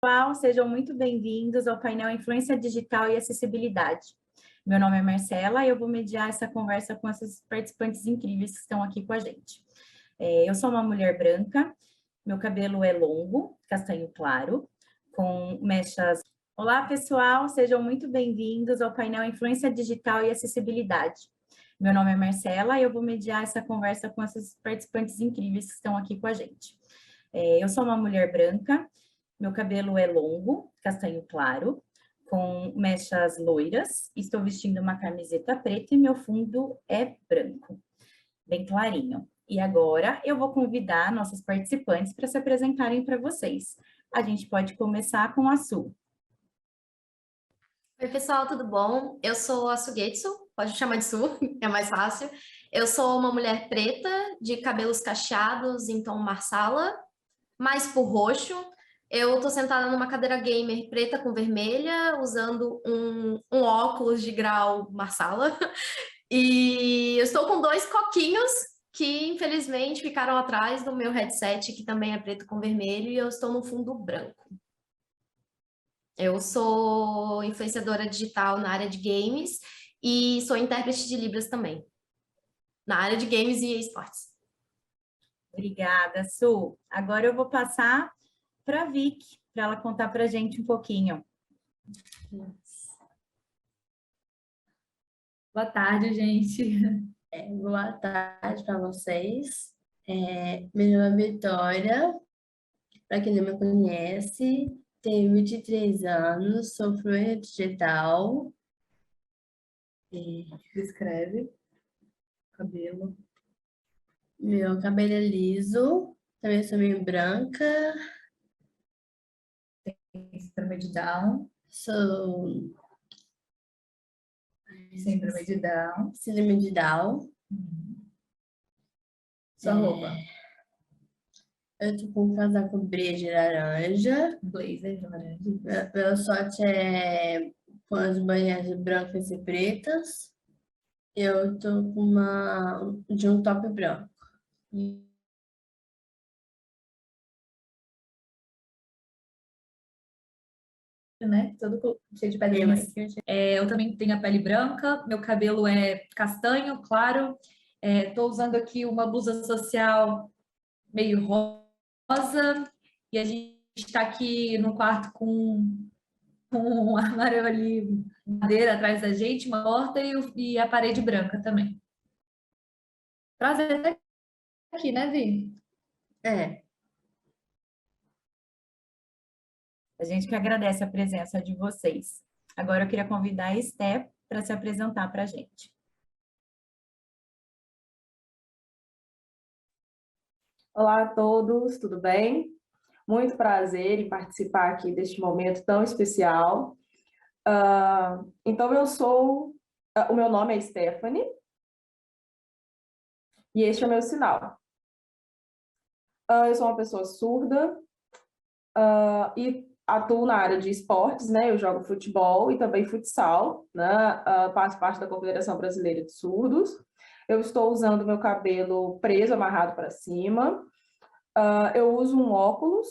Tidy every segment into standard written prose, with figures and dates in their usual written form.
Pessoal, sejam muito bem-vindos ao painel Influência Digital e Acessibilidade. Meu nome é Marcela e eu vou mediar essa conversa com esses participantes incríveis que estão aqui com a gente. Eu sou uma mulher branca, meu cabelo é longo, castanho claro, com mechas. Olá, pessoal, sejam muito bem-vindos ao painel Influência Digital e Acessibilidade. Meu nome é Marcela e eu vou mediar essa conversa com esses participantes incríveis que estão aqui com a gente. Eu sou uma mulher branca, meu cabelo é longo, castanho claro, com mechas loiras, estou vestindo uma camiseta preta e meu fundo é branco, bem clarinho. E agora eu vou convidar nossos participantes para se apresentarem para vocês. A gente pode começar com a Su. Oi, pessoal, tudo bom? Eu sou a Sugetsu, pode me chamar de Su, é mais fácil. Eu sou uma mulher preta, de cabelos cacheados em tom marsala, mais por roxo. Eu tô sentada numa cadeira gamer preta com vermelha, usando um óculos de grau marsala. E eu estou com dois coquinhos que, infelizmente, ficaram atrás do meu headset, que também é preto com vermelho, e eu estou no fundo branco. Eu sou influenciadora digital na área de games e sou intérprete de Libras também, na área de games e esportes. Obrigada, Su. Agora eu vou passar para a Vicky, para ela contar para a gente um pouquinho. Boa tarde, gente. Boa tarde para vocês. Meu nome é Vitória, para quem não me conhece, tenho 23 anos, sou fluencer digital. Descreve. Cabelo. Meu cabelo é liso, também sou meio branca. Síndrome de Down. Sou Síndrome de Down. síndrome de Down. Sua roupa. Eu tô com um casaco bege laranja. Blazer de laranja. Meu short é com as banhas brancas e pretas. Eu tô com de um top branco. Né? Todo cheio de pedrinhas. Eu também tenho a pele branca, meu cabelo é castanho, claro. Tô usando aqui uma blusa social meio rosa. E a gente está aqui no quarto com um armário ali, madeira atrás da gente, uma porta e a parede branca também. Prazer estar aqui, né, Vi? A gente que agradece a presença de vocês. Agora eu queria convidar a Esté para se apresentar para a gente. Olá a todos, tudo bem? Muito prazer em participar aqui deste momento tão especial. Então, o meu nome é Stephanie e este é o meu sinal. Eu sou uma pessoa surda e atuo na área de esportes, né? Eu jogo futebol e também futsal, né? Faço parte da Confederação Brasileira de Surdos. Eu estou usando meu cabelo preso, amarrado para cima. Eu uso um óculos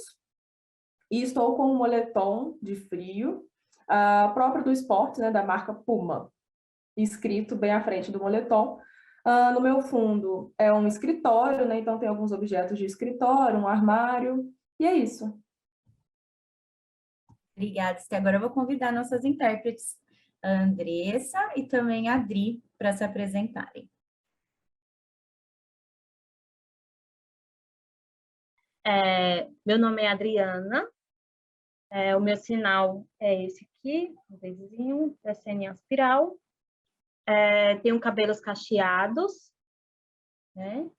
e estou com um moletom de frio, próprio do esporte, né, da marca Puma, escrito bem à frente do moletom. No meu fundo é um escritório, né, então tem alguns objetos de escritório, um armário, e é isso. Obrigada, Esté. Agora eu vou convidar nossas intérpretes, a Andressa e também a Adri, para se apresentarem. Meu nome é Adriana, o meu sinal é esse aqui, um beijinho, descendo em espiral. Tenho cabelos cacheados, né,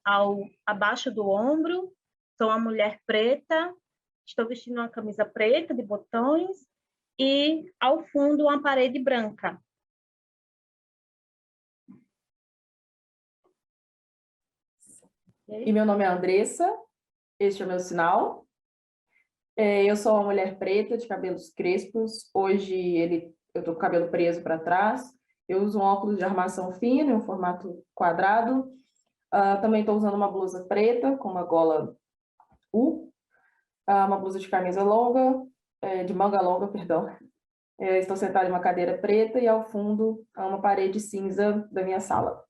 abaixo do ombro, sou uma mulher preta, estou vestindo uma camisa preta de botões e ao fundo uma parede branca. E meu nome é Andressa, este é o meu sinal. Eu sou uma mulher preta, de cabelos crespos. Hoje eu tô com o cabelo preso para trás. Eu uso um óculos de armação fina, em um formato quadrado. Também estou usando uma blusa preta, com uma gola U. Uma blusa de camisa longa. de manga longa, perdão. Estou sentada em uma cadeira preta e ao fundo há uma parede cinza da minha sala.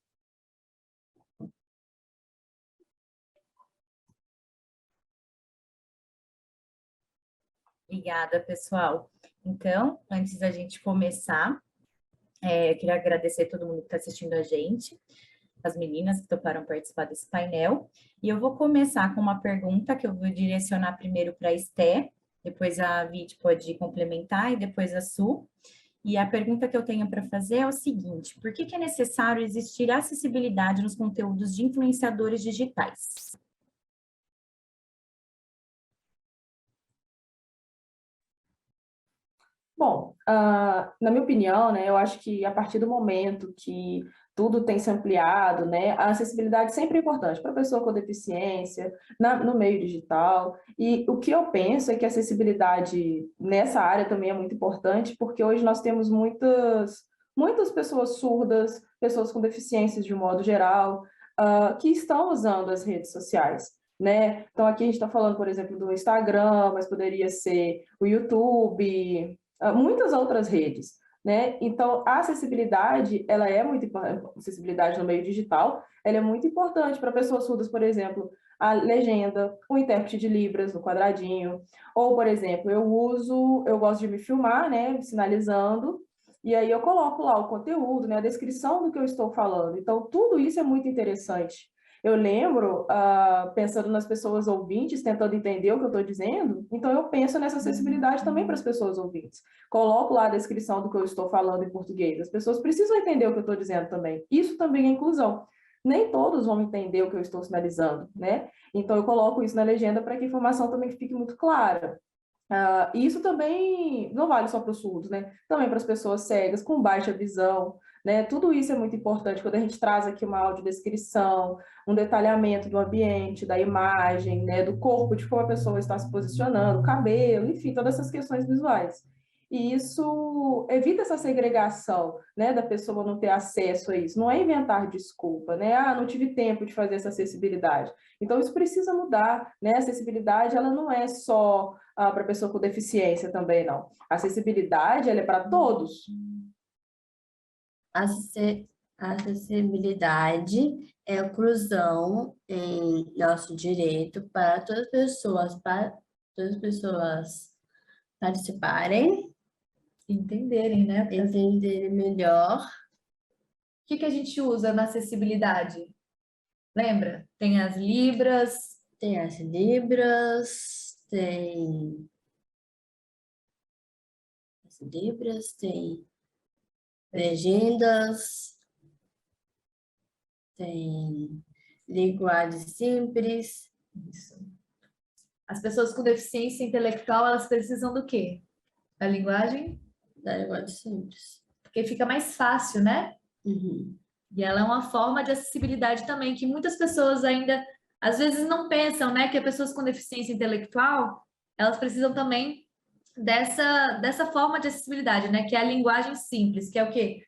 Obrigada, pessoal. Então, antes da gente começar, eu queria agradecer a todo mundo que está assistindo a gente, as meninas que toparam participar desse painel. E eu vou começar com uma pergunta que eu vou direcionar primeiro para a Esté, depois a Vit pode complementar e depois a Su. E a pergunta que eu tenho para fazer é o seguinte: por que é necessário existir acessibilidade nos conteúdos de influenciadores digitais? Bom, na minha opinião, né, eu acho que a partir do momento que tudo tem se ampliado, né, a acessibilidade sempre é importante para a pessoa com deficiência, no meio digital. E o que eu penso é que a acessibilidade nessa área também é muito importante, porque hoje nós temos muitas pessoas surdas, pessoas com deficiências de um modo geral, que estão usando as redes sociais. Né? Então, aqui a gente está falando, por exemplo, do Instagram, mas poderia ser o YouTube, muitas outras redes, né? Então, a acessibilidade, ela é muito importante, acessibilidade no meio digital, ela é muito importante para pessoas surdas, por exemplo, a legenda, o intérprete de Libras no quadradinho, ou, por exemplo, eu gosto de me filmar, né, sinalizando, e aí eu coloco lá o conteúdo, né, a descrição do que eu estou falando. Então, tudo isso é muito interessante. Eu lembro, pensando nas pessoas ouvintes, tentando entender o que eu estou dizendo, então eu penso nessa acessibilidade também para as pessoas ouvintes. Coloco lá a descrição do que eu estou falando em português. As pessoas precisam entender o que eu estou dizendo também. Isso também é inclusão. Nem todos vão entender o que eu estou sinalizando, né? Então eu coloco isso na legenda para que a informação também fique muito clara. E isso também não vale só para os surdos, né? Também para as pessoas cegas, com baixa visão, né? Tudo isso é muito importante quando a gente traz aqui uma audiodescrição, um detalhamento do ambiente, da imagem, né? Do corpo, de como a pessoa está se posicionando, cabelo, enfim, todas essas questões visuais. E isso evita essa segregação, né, da pessoa não ter acesso a isso. Não é inventar desculpa, né? Não tive tempo de fazer essa acessibilidade. Então, isso precisa mudar, né? A acessibilidade, ela não é só para pessoa com deficiência também, não. A acessibilidade, ela é para todos. A acessibilidade é a inclusão em nosso direito para todas as pessoas participarem, Entenderem, né? entenderem melhor. O que a gente usa na acessibilidade? Lembra? Tem as libras. Tem as libras, tem legendas, tem linguagem simples. Isso. As pessoas com deficiência intelectual, elas precisam do quê? Da linguagem? Da linguagem simples. Porque fica mais fácil, né? Uhum. E ela é uma forma de acessibilidade também, que muitas pessoas ainda, às vezes, não pensam, né? Que as pessoas com deficiência intelectual, elas precisam também dessa forma de acessibilidade, né? Que é a linguagem simples, que é o quê?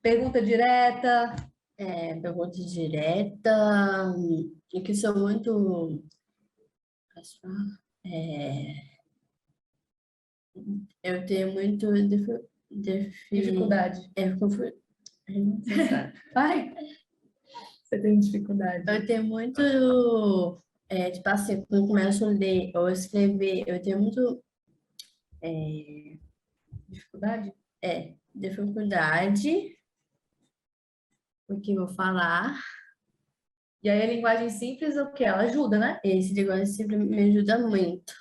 Pergunta direta. Pergunta direta, e que são muito... eu tenho muito Dificuldade. Vai. Você tem dificuldade. Eu tenho muito, tipo assim, quando eu começo a ler ou escrever, eu tenho muito Dificuldade? Dificuldade, o que eu vou falar. E aí a linguagem simples, o que? Ela ajuda, né? Esse negócio sempre me ajuda muito.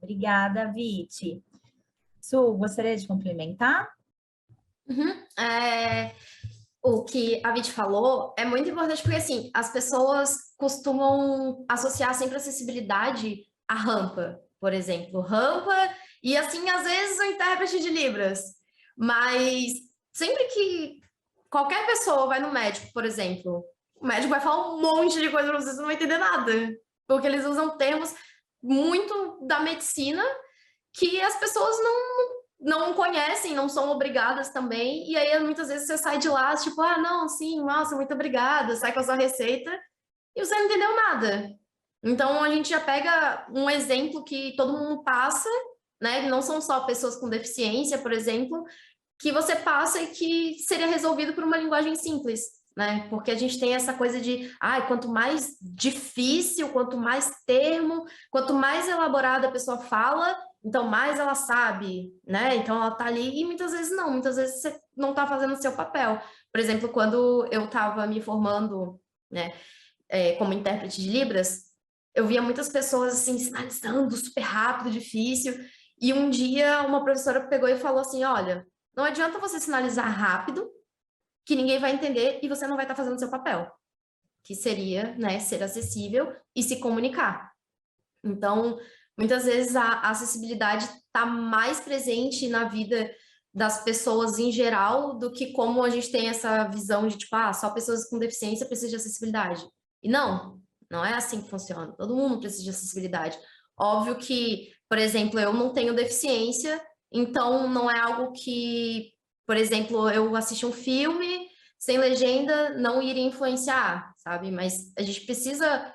Obrigada, Viti. Su, gostaria de complementar? O que a Viti falou é muito importante porque, assim, as pessoas costumam associar sempre acessibilidade à rampa, por exemplo. Rampa e, assim, às vezes o intérprete de Libras. Mas sempre que qualquer pessoa vai no médico, por exemplo, o médico vai falar um monte de coisa para vocês não vão entender nada. Porque eles usam termos muito da medicina que as pessoas não conhecem, não são obrigadas também, e aí muitas vezes você sai de lá, tipo, não, sim, nossa, muito obrigada, sai com a sua receita, e você não entendeu nada. Então, a gente já pega um exemplo que todo mundo passa, né? Não são só pessoas com deficiência, por exemplo, que você passa e que seria resolvido por uma linguagem simples, né? Porque a gente tem essa coisa de, quanto mais difícil, quanto mais termo, quanto mais elaborada a pessoa fala, então mais ela sabe, né? Então ela tá ali e muitas vezes não, muitas vezes você não tá fazendo o seu papel. Por exemplo, quando eu estava me formando, né, como intérprete de Libras, eu via muitas pessoas assim sinalizando super rápido, difícil, e um dia uma professora pegou e falou assim: olha, não adianta você sinalizar rápido, que ninguém vai entender e você não vai estar fazendo seu papel, que seria, né, ser acessível e se comunicar. Então, muitas vezes a acessibilidade está mais presente na vida das pessoas em geral do que como a gente tem essa visão de, tipo, só pessoas com deficiência precisam de acessibilidade. E não é assim que funciona. Todo mundo precisa de acessibilidade. Óbvio que, por exemplo, eu não tenho deficiência, então não é algo que, por exemplo, eu assisti um filme sem legenda, não iria influenciar, sabe? Mas a gente precisa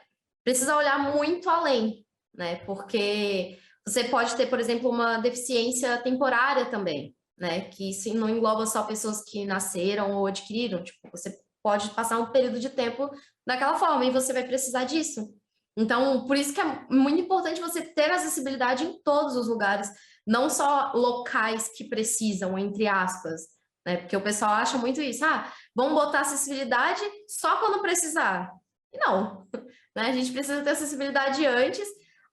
olhar muito além, né? Porque você pode ter, por exemplo, uma deficiência temporária também, né? Que isso não engloba só pessoas que nasceram ou adquiriram. Tipo, você pode passar um período de tempo daquela forma e você vai precisar disso. Então, por isso que é muito importante você ter acessibilidade em todos os lugares, não só locais que precisam, entre aspas, né? Porque o pessoal acha muito isso, vamos botar acessibilidade só quando precisar. E não, né? A gente precisa ter acessibilidade antes,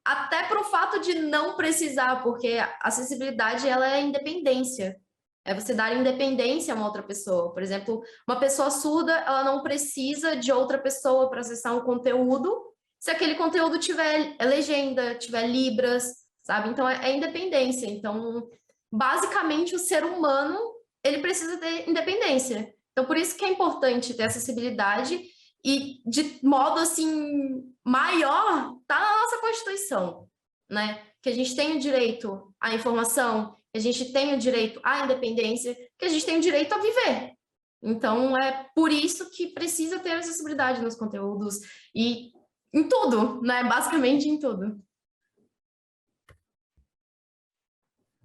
até para o fato de não precisar, porque a acessibilidade, ela é independência. É você dar independência a uma outra pessoa. Por exemplo, uma pessoa surda, ela não precisa de outra pessoa para acessar um conteúdo, se aquele conteúdo tiver legenda, tiver libras, sabe? Então, é independência. Então, basicamente, o ser humano, ele precisa ter independência. Então, por isso que é importante ter acessibilidade e de modo, assim, maior, tá na nossa Constituição, né? Que a gente tem o direito à informação, que a gente tem o direito à independência, que a gente tem o direito a viver. Então, é por isso que precisa ter acessibilidade nos conteúdos e em tudo, né? Basicamente em tudo.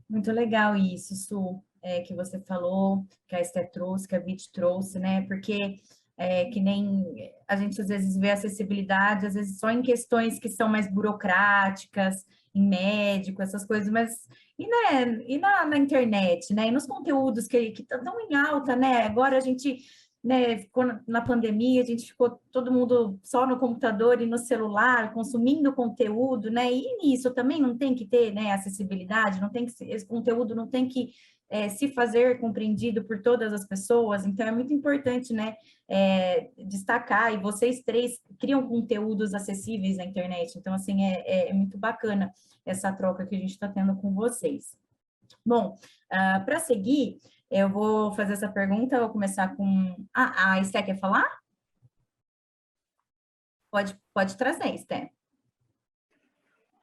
Muito legal isso, Su, que você falou, que a Esté trouxe, que a Vit trouxe, né? Porque que nem a gente às vezes vê acessibilidade, às vezes só em questões que são mais burocráticas, em médico, essas coisas, mas na internet, né? E nos conteúdos que estão em alta, né? Agora a gente, né, ficou na pandemia, a gente ficou todo mundo só no computador e no celular, consumindo conteúdo, né? E nisso também não tem que ter, né, acessibilidade, não tem que esse conteúdo não tem que se fazer compreendido por todas as pessoas, então é muito importante, né, destacar, e vocês três criam conteúdos acessíveis na internet, então, assim, é muito bacana essa troca que a gente está tendo com vocês. Bom, para seguir, eu vou fazer essa pergunta, eu vou começar com... a Esté quer falar? Pode trazer, Esté.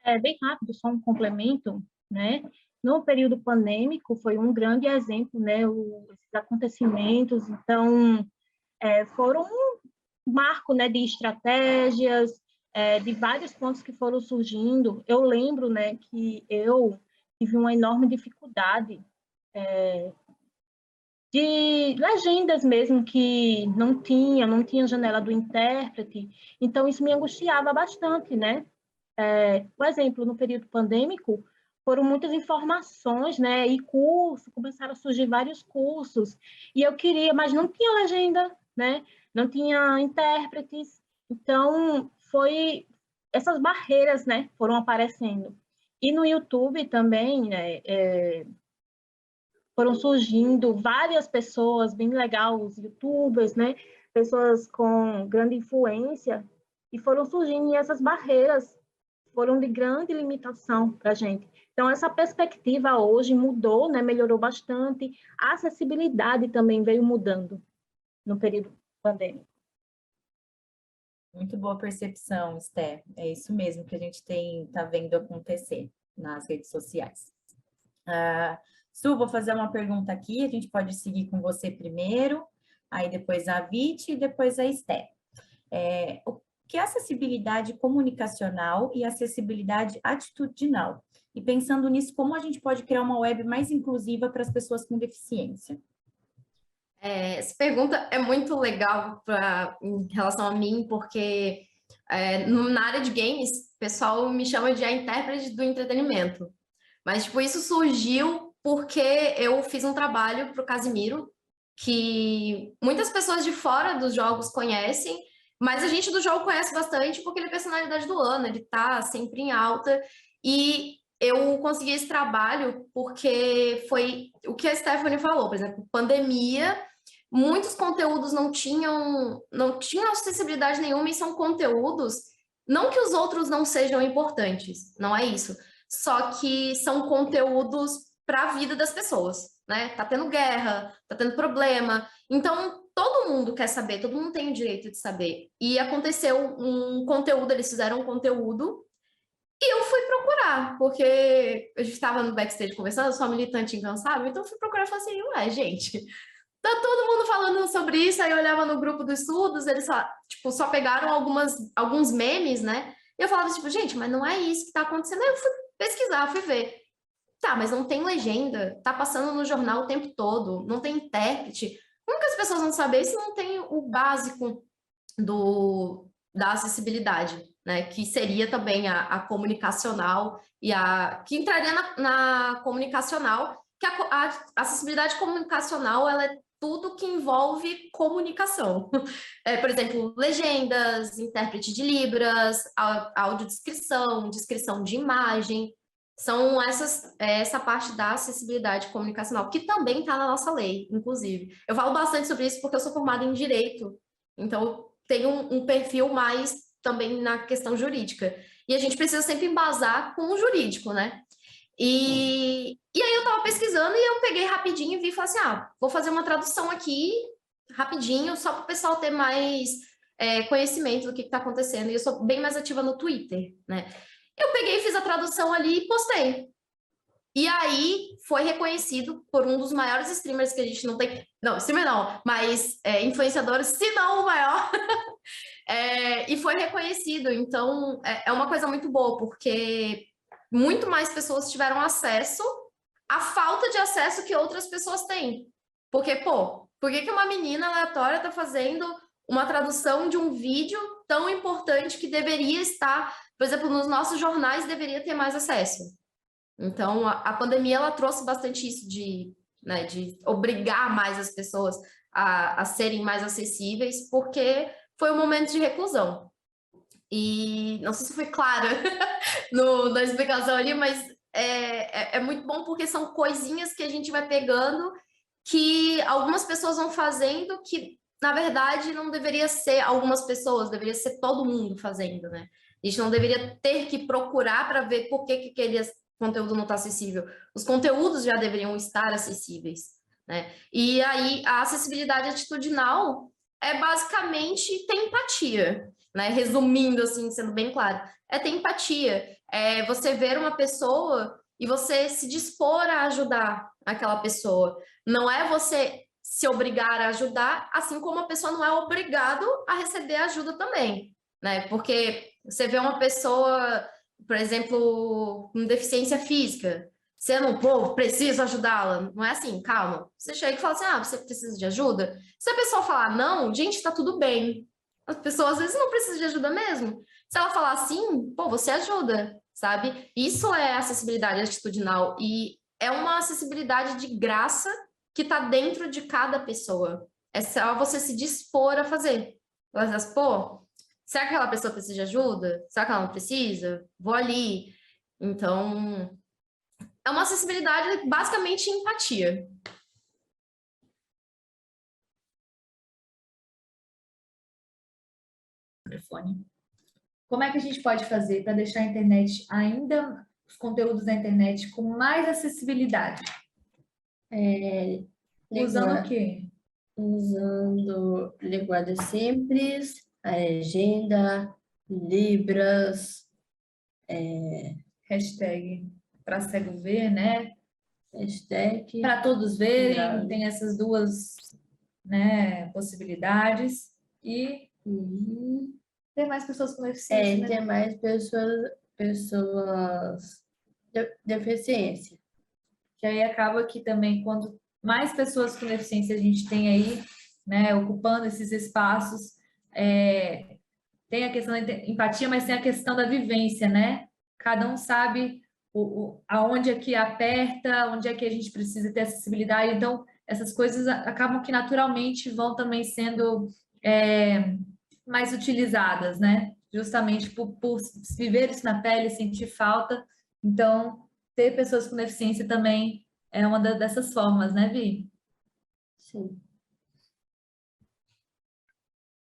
É bem rápido, só um complemento, né? No período pandêmico foi um grande exemplo, né? Esses acontecimentos, então, foram um marco, né, de estratégias, de vários pontos que foram surgindo. Eu lembro, né, que eu tive uma enorme dificuldade de legendas mesmo, que não tinha janela do intérprete, então isso me angustiava bastante, né? Por exemplo, no período pandêmico, foram muitas informações, né, e cursos, começaram a surgir vários cursos, e eu queria, mas não tinha legenda, né, não tinha intérpretes, então essas barreiras, né, foram aparecendo. E no YouTube também, né, foram surgindo várias pessoas bem legais, os YouTubers, né, pessoas com grande influência, e foram surgindo, e essas barreiras foram de grande limitação para a gente. Então, essa perspectiva hoje mudou, né, melhorou bastante, a acessibilidade também veio mudando no período pandêmico. Muito boa percepção, Esté. É isso mesmo que a gente está vendo acontecer nas redes sociais. Su, vou fazer uma pergunta aqui, a gente pode seguir com você primeiro, aí depois a Vit e depois a Esté. que é acessibilidade comunicacional e acessibilidade atitudinal. E pensando nisso, como a gente pode criar uma web mais inclusiva para as pessoas com deficiência? Essa pergunta é muito legal em relação a mim, porque na área de games, o pessoal me chama de a intérprete do entretenimento. Mas, tipo, isso surgiu porque eu fiz um trabalho para o Casimiro, que muitas pessoas de fora dos jogos conhecem, mas a gente do jogo conhece bastante porque ele é personalidade do ano, ele tá sempre em alta. E eu consegui esse trabalho porque foi o que a Stephanie falou, por exemplo, pandemia, muitos conteúdos não tinham acessibilidade nenhuma e são conteúdos, não que os outros não sejam importantes, não é isso, só que são conteúdos para a vida das pessoas, né? Tá tendo guerra, tá tendo problema, então todo mundo quer saber, todo mundo tem o direito de saber. E aconteceu um conteúdo, eles fizeram um conteúdo e eu fui procurar, porque a gente estava no backstage conversando, eu sou uma militante incansável, então eu fui procurar e falei assim, ué, gente, tá todo mundo falando sobre isso, aí eu olhava no grupo dos estudos, eles só pegaram alguns memes, né? E eu falava, tipo, gente, mas não é isso que tá acontecendo. Aí eu fui pesquisar, fui ver. Tá, mas não tem legenda, tá passando no jornal o tempo todo, não tem intérprete. Como que as pessoas vão saber se não tem o básico da acessibilidade, né? Que seria também a comunicacional que entraria na comunicacional, que a acessibilidade comunicacional, ela é tudo que envolve comunicação. Por exemplo, legendas, intérprete de Libras, audiodescrição, descrição de imagem, são essa parte da acessibilidade comunicacional, que também está na nossa lei, inclusive. Eu falo bastante sobre isso porque eu sou formada em Direito, então eu tenho um perfil mais também na questão jurídica. E a gente precisa sempre embasar com o jurídico, né? E aí eu estava pesquisando e eu peguei rapidinho e vi e falei assim, vou fazer uma tradução aqui, rapidinho, só para o pessoal ter mais conhecimento do que está acontecendo. E eu sou bem mais ativa no Twitter, né? Eu peguei, fiz a tradução ali e postei. E aí foi reconhecido por um dos maiores streamers que a gente não tem... Não, streamer não, mas influenciadores, se não o maior. E foi reconhecido. Então, é uma coisa muito boa, porque muito mais pessoas tiveram acesso à falta de acesso que outras pessoas têm. Porque, pô, por que uma menina aleatória está fazendo uma tradução de um vídeo tão importante que deveria estar, por exemplo, nos nossos jornais, deveria ter mais acesso? Então, a pandemia, ela trouxe bastante isso de obrigar mais as pessoas a serem mais acessíveis, porque foi um momento de reclusão. E não sei se foi clara na explicação ali, mas é muito bom porque são coisinhas que a gente vai pegando que algumas pessoas vão fazendo que, na verdade, não deveria ser algumas pessoas, deveria ser todo mundo fazendo, né? A gente não deveria ter que procurar para ver por que aquele conteúdo não está acessível. Os conteúdos já deveriam estar acessíveis, né? E aí, a acessibilidade atitudinal é basicamente ter empatia, né? Resumindo, assim, sendo bem claro, ter empatia. É você ver uma pessoa e você se dispor a ajudar aquela pessoa. Não é você se obrigar a ajudar, assim como a pessoa não é obrigado a receber ajuda também, né? Porque você vê uma pessoa, por exemplo, com deficiência física, você não, preciso ajudá-la. Não é assim, calma. Você chega e fala assim, você precisa de ajuda? Se a pessoa falar não, gente, tá tudo bem. As pessoas às vezes não precisam de ajuda mesmo. Se ela falar sim, você ajuda, sabe? Isso é acessibilidade atitudinal e é uma acessibilidade de graça que tá dentro de cada pessoa. É só você se dispor a fazer. Ela diz, será que aquela pessoa precisa de ajuda? Será que ela não precisa? Vou ali. Então, é uma acessibilidade basicamente empatia. Como é que a gente pode fazer para deixar a internet os conteúdos da internet com mais acessibilidade? Usando o quê? Usando linguagem simples, a legenda, Libras, Hashtag para cego ver, né? hashtag. Para todos verem, Claro. tem essas duas, né, possibilidades. E ter mais pessoas com deficiência, né? Ter mais pessoas deficiência. Que aí acaba que também, quando mais pessoas com deficiência a gente tem aí, né, ocupando esses espaços, tem a questão da empatia, mas tem a questão da vivência, né? Cada um sabe aonde é que aperta, onde é que a gente precisa ter acessibilidade. Então, essas coisas acabam que naturalmente vão também sendo mais utilizadas, né? Justamente por viver isso na pele, sentir falta. Então, ter pessoas com deficiência também é uma dessas formas, né, Vi? Sim.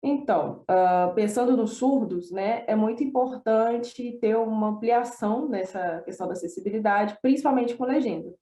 Então, pensando nos surdos, né, é muito importante ter uma ampliação nessa questão da acessibilidade, principalmente com legenda,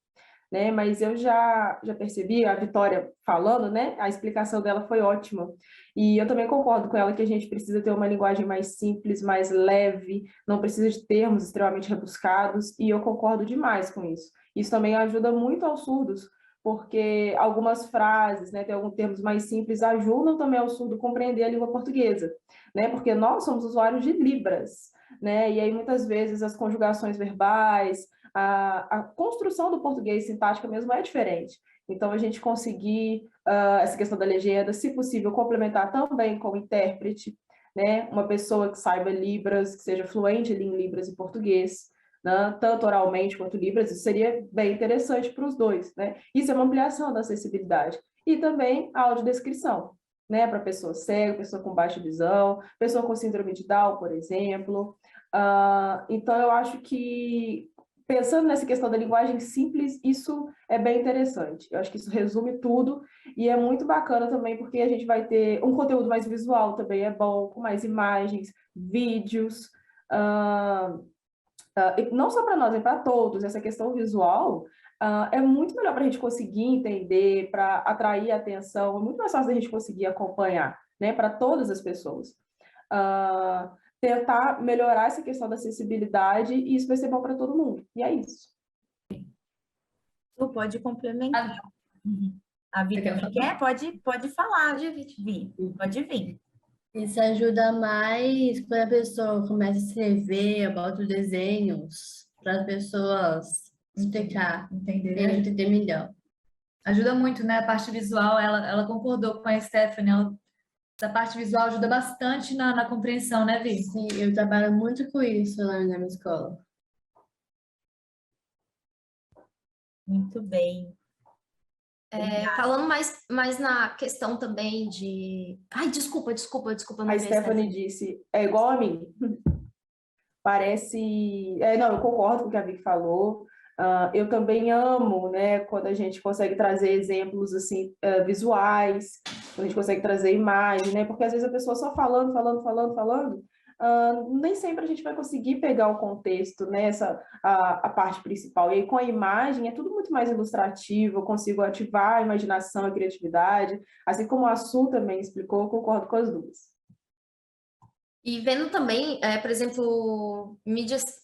né? Mas eu já percebi, a Vitória falando, né, a explicação dela foi ótima. E eu também concordo com ela que a gente precisa ter uma linguagem mais simples, mais leve, não precisa de termos extremamente rebuscados, e eu concordo demais com isso. Isso também ajuda muito aos surdos, porque algumas frases, né, tem alguns termos mais simples, ajudam também ao surdo compreender a língua portuguesa, né, porque nós somos usuários de Libras, né, e aí muitas vezes as conjugações verbais, a construção do português sintática mesmo é diferente. Então, a gente conseguir essa questão da legenda, se possível, complementar também com o intérprete, né, uma pessoa que saiba Libras, que seja fluente em Libras e português, né, tanto oralmente quanto Libras, isso seria bem interessante para os dois, né? Isso é uma ampliação da acessibilidade. E também a audiodescrição, né, para pessoa cega, pessoa com baixa visão, pessoa com síndrome de Down, por exemplo. Então, eu acho que, pensando nessa questão da linguagem simples, isso é bem interessante. Eu acho que isso resume tudo e é muito bacana também, porque a gente vai ter um conteúdo mais visual também, é bom, com mais imagens, vídeos, e não só para nós, é para todos. Essa questão visual é muito melhor para a gente conseguir entender, para atrair a atenção, é muito mais fácil da gente conseguir acompanhar, né, para todas as pessoas. Tentar melhorar essa questão da acessibilidade e isso vai ser bom para todo mundo. E é isso. Tu pode complementar. A Vitória quer? Pode falar, Vi. Pode vir. Isso ajuda mais quando a pessoa começa a escrever, bota os desenhos para as pessoas explicar, entender melhor. Ajuda muito, né? A parte visual, ela concordou com a Stephanie, essa parte visual ajuda bastante na compreensão, né, Vi? Sim, eu trabalho muito com isso lá na minha escola. Muito bem. Falando mais na questão também de... Ai, desculpa. Não A Stephanie disse, é igual a mim. Parece... não, eu concordo com o que a Vicky falou. Eu também amo, né, quando a gente consegue trazer exemplos, assim, visuais, quando a gente consegue trazer imagem, né, porque às vezes a pessoa só falando, nem sempre a gente vai conseguir pegar o contexto, né, a parte principal. E aí, com a imagem, é tudo muito mais ilustrativo, eu consigo ativar a imaginação, a criatividade, assim como a Su também explicou, eu concordo com as duas. E vendo também, por exemplo,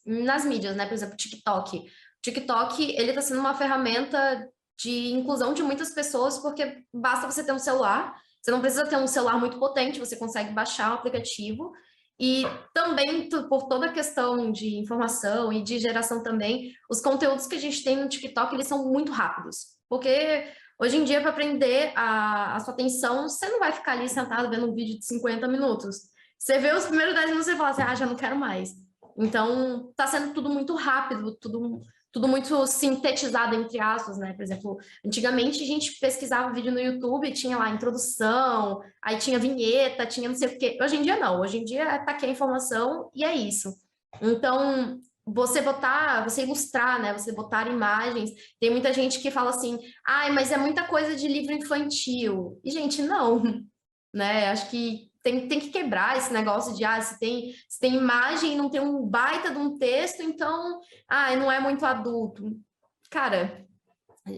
nas mídias, né, por exemplo, TikTok. TikTok, ele está sendo uma ferramenta de inclusão de muitas pessoas, porque basta você ter um celular, você não precisa ter um celular muito potente, você consegue baixar o aplicativo, e também por toda a questão de informação e de geração também, os conteúdos que a gente tem no TikTok, eles são muito rápidos, porque hoje em dia, para prender a sua atenção, você não vai ficar ali sentado vendo um vídeo de 50 minutos. Você vê os primeiros 10 minutos e fala assim, já não quero mais. Então, tá sendo tudo muito rápido, tudo muito sintetizado, entre aspas, né? Por exemplo, antigamente a gente pesquisava vídeo no YouTube, tinha lá introdução, aí tinha vinheta, tinha não sei o quê. Hoje em dia não, hoje em dia tá aqui a informação e é isso. Então, você ilustrar, né? Você botar imagens. Tem muita gente que fala assim, mas é muita coisa de livro infantil. E, gente, não, né? Acho que tem que quebrar esse negócio de, se tem imagem e não tem um baita de um texto, então, não é muito adulto. Cara,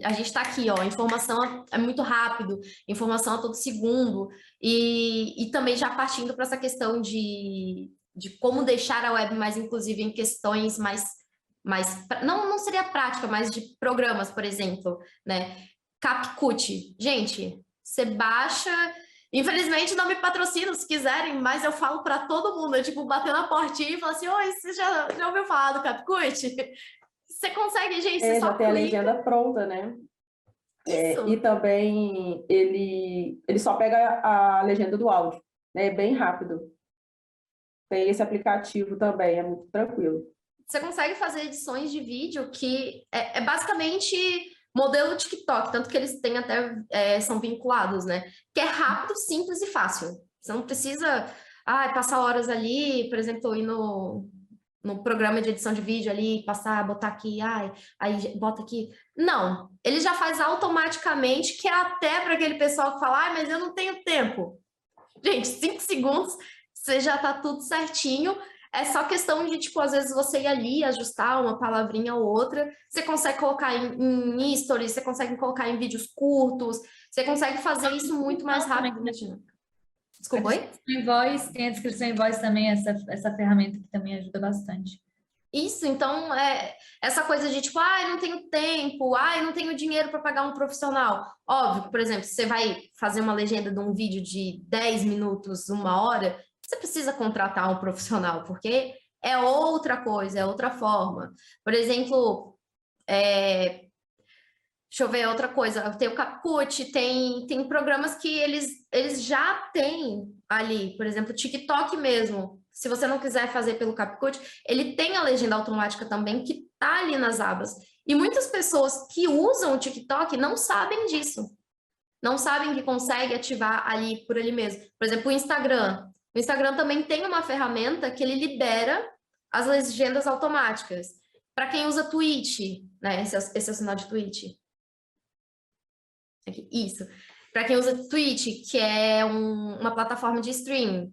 a gente está aqui, ó, informação é muito rápido, informação a todo segundo, e também já partindo para essa questão de como deixar a web mais inclusiva em questões mais não seria prática, mas de programas, por exemplo, né? CapCut. Gente, você baixa Infelizmente não me patrocinam se quiserem, mas eu falo para todo mundo, eu tipo, bater na portinha e falar assim, oi, você já ouviu falar do CapCut? Você consegue, gente, você só Já tem a clica. legenda pronta, né? Isso. E também ele só pega a legenda do áudio, né? É bem rápido. Tem esse aplicativo também, é muito tranquilo. Você consegue fazer edições de vídeo que é basicamente modelo TikTok, tanto que eles têm até, são vinculados, né? Que é rápido, simples e fácil. Você não precisa passar horas ali, por exemplo, ir no programa de edição de vídeo ali, botar aqui, aí bota aqui. Não, ele já faz automaticamente, que é até para aquele pessoal que fala, mas eu não tenho tempo. Gente, 5 segundos, você já tá tudo certinho. É só questão de, tipo, às vezes você ir ali, ajustar uma palavrinha ou outra. Você consegue colocar em stories, você consegue colocar em vídeos curtos, você consegue fazer isso muito mais rápido. Desculpa, oi? Tem a descrição em voz também, essa ferramenta que também ajuda bastante. Isso, então, essa coisa de tipo, não tenho tempo, não tenho dinheiro para pagar um profissional. Óbvio, por exemplo, você vai fazer uma legenda de um vídeo de 10 minutos, 1 hora, você precisa contratar um profissional, porque é outra coisa, é outra forma. Por exemplo, deixa eu ver outra coisa, tem o CapCut, tem programas que eles já têm ali, por exemplo, o TikTok mesmo. Se você não quiser fazer pelo CapCut, ele tem a legenda automática também, que tá ali nas abas. E muitas pessoas que usam o TikTok não sabem disso. Não sabem que consegue ativar ali por ali mesmo. Por exemplo, o Instagram. O Instagram também tem uma ferramenta que ele libera as legendas automáticas. Para quem usa Twitch, né? Esse é o sinal de Twitch. Aqui, isso. Para quem usa Twitch, que é uma plataforma de streaming,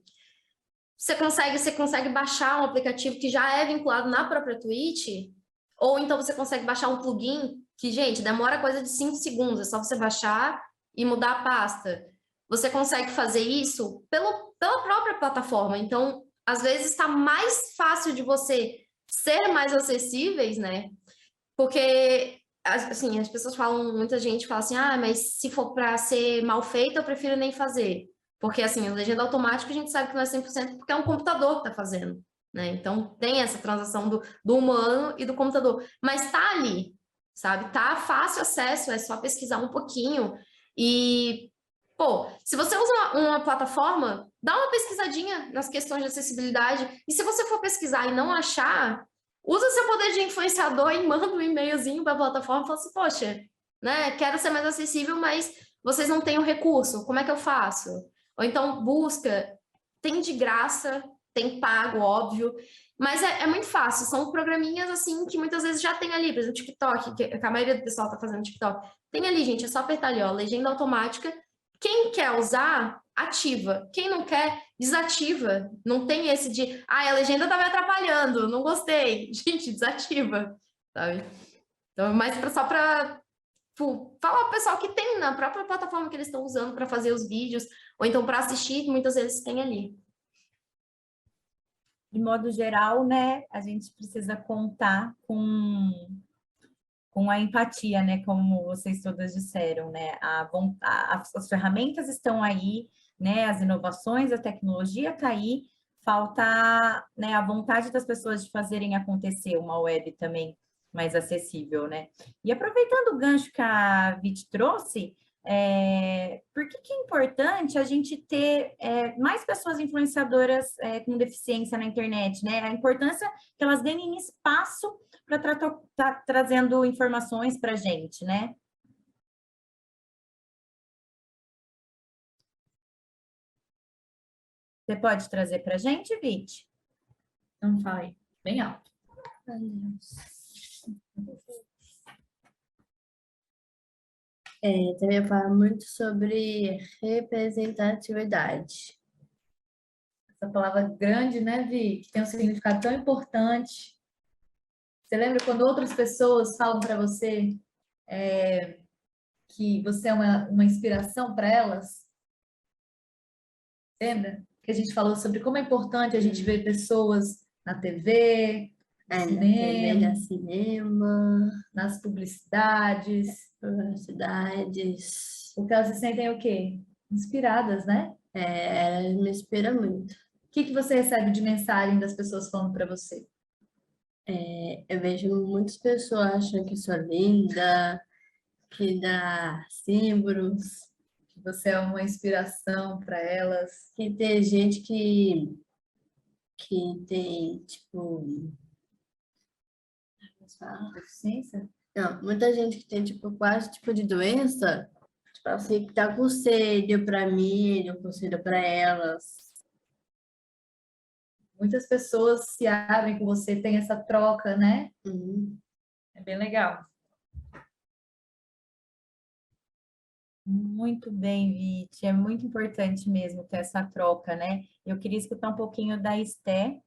você consegue baixar um aplicativo que já é vinculado na própria Twitch, ou então você consegue baixar um plugin que, gente, demora coisa de 5 segundos, é só você baixar e mudar a pasta. Você consegue fazer isso pela própria plataforma. Então, às vezes está mais fácil de você ser mais acessíveis, né? Porque assim, as pessoas falam, muita gente fala assim, mas se for para ser mal feito, eu prefiro nem fazer. Porque, assim, a legenda automática a gente sabe que não é 100% porque é um computador que está fazendo, né? Então, tem essa transação do humano e do computador. Mas tá ali, sabe? Tá fácil acesso, é só pesquisar um pouquinho. E, pô, se você usa uma plataforma, dá uma pesquisadinha nas questões de acessibilidade. E se você for pesquisar e não achar, usa seu poder de influenciador e manda um e-mailzinho para a plataforma e fala assim, poxa, né, quero ser mais acessível, mas vocês não têm o recurso, como é que eu faço? Ou então busca, tem de graça, tem pago, óbvio, mas é muito fácil, são programinhas assim que muitas vezes já tem ali, por exemplo, TikTok, que a maioria do pessoal tá fazendo TikTok, tem ali, gente, é só apertar ali, ó, legenda automática, quem quer usar, ativa, quem não quer, desativa, não tem esse de, a legenda tá me atrapalhando, não gostei, gente, desativa, sabe? Então, mas só para falar ao pessoal que tem na própria plataforma que eles estão usando para fazer os vídeos, ou então para assistir, muitas vezes tem ali. De modo geral, né, a gente precisa contar com a empatia, né, como vocês todas disseram, né, as ferramentas estão aí, né, as inovações, a tecnologia está aí, falta, né, a vontade das pessoas de fazerem acontecer uma web também mais acessível, né. E aproveitando o gancho que a Vit trouxe, por que é importante a gente ter mais pessoas influenciadoras com deficiência na internet, né? A importância que elas ganhem espaço para estar trazendo informações para a gente, né? Você pode trazer para a gente, Vit? Não vai, bem alto. Também fala muito sobre representatividade. Essa palavra grande, né, Vi? Que tem um significado tão importante. Você lembra quando outras pessoas falam para você que você é uma inspiração para elas? Lembra? Que a gente falou sobre como é importante a gente ver pessoas na TV, No cinema, nas publicidades, cidades. porque elas se sentem o quê? inspiradas, né? Ela me inspira muito. O que você recebe de mensagem das pessoas falando para você? Eu vejo muitas pessoas achando que sou linda, que dá símbolos, Que você é uma inspiração para elas? que tem gente que tem, tipo, Deficiência? não, muita gente que tem, tipo, quase tipo de doença, tipo assim, que dá conselho para mim, eu conselho para elas. Muitas pessoas se abrem com você, tem essa troca, né? Uhum. É bem legal. Muito bem, Viti. É muito importante mesmo ter essa troca, né? Eu queria escutar um pouquinho da Esté,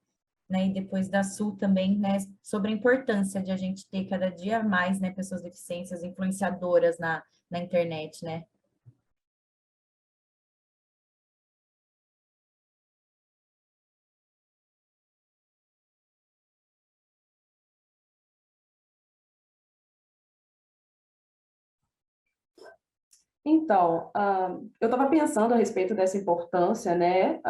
né, e depois da Sul também, né, sobre a importância de a gente ter cada dia mais, né, pessoas deficientes, influenciadoras na internet, né? Então, eu estava pensando a respeito dessa importância, né?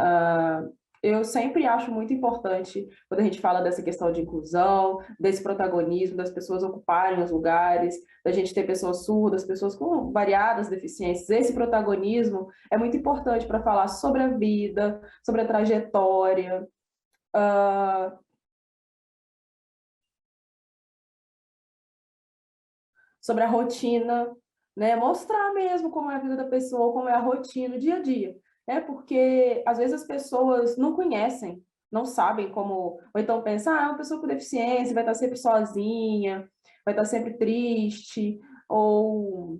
Eu sempre acho muito importante quando a gente fala dessa questão de inclusão, desse protagonismo, das pessoas ocuparem os lugares, da gente ter pessoas surdas, pessoas com variadas deficiências. Esse protagonismo é muito importante para falar sobre a vida, sobre a trajetória, sobre a rotina, né? Mostrar mesmo como é a vida da pessoa, como é a rotina, o dia a dia, né? Porque às vezes as pessoas não conhecem, não sabem como, ou então pensam, é uma pessoa com deficiência, vai estar sempre sozinha, vai estar sempre triste, ou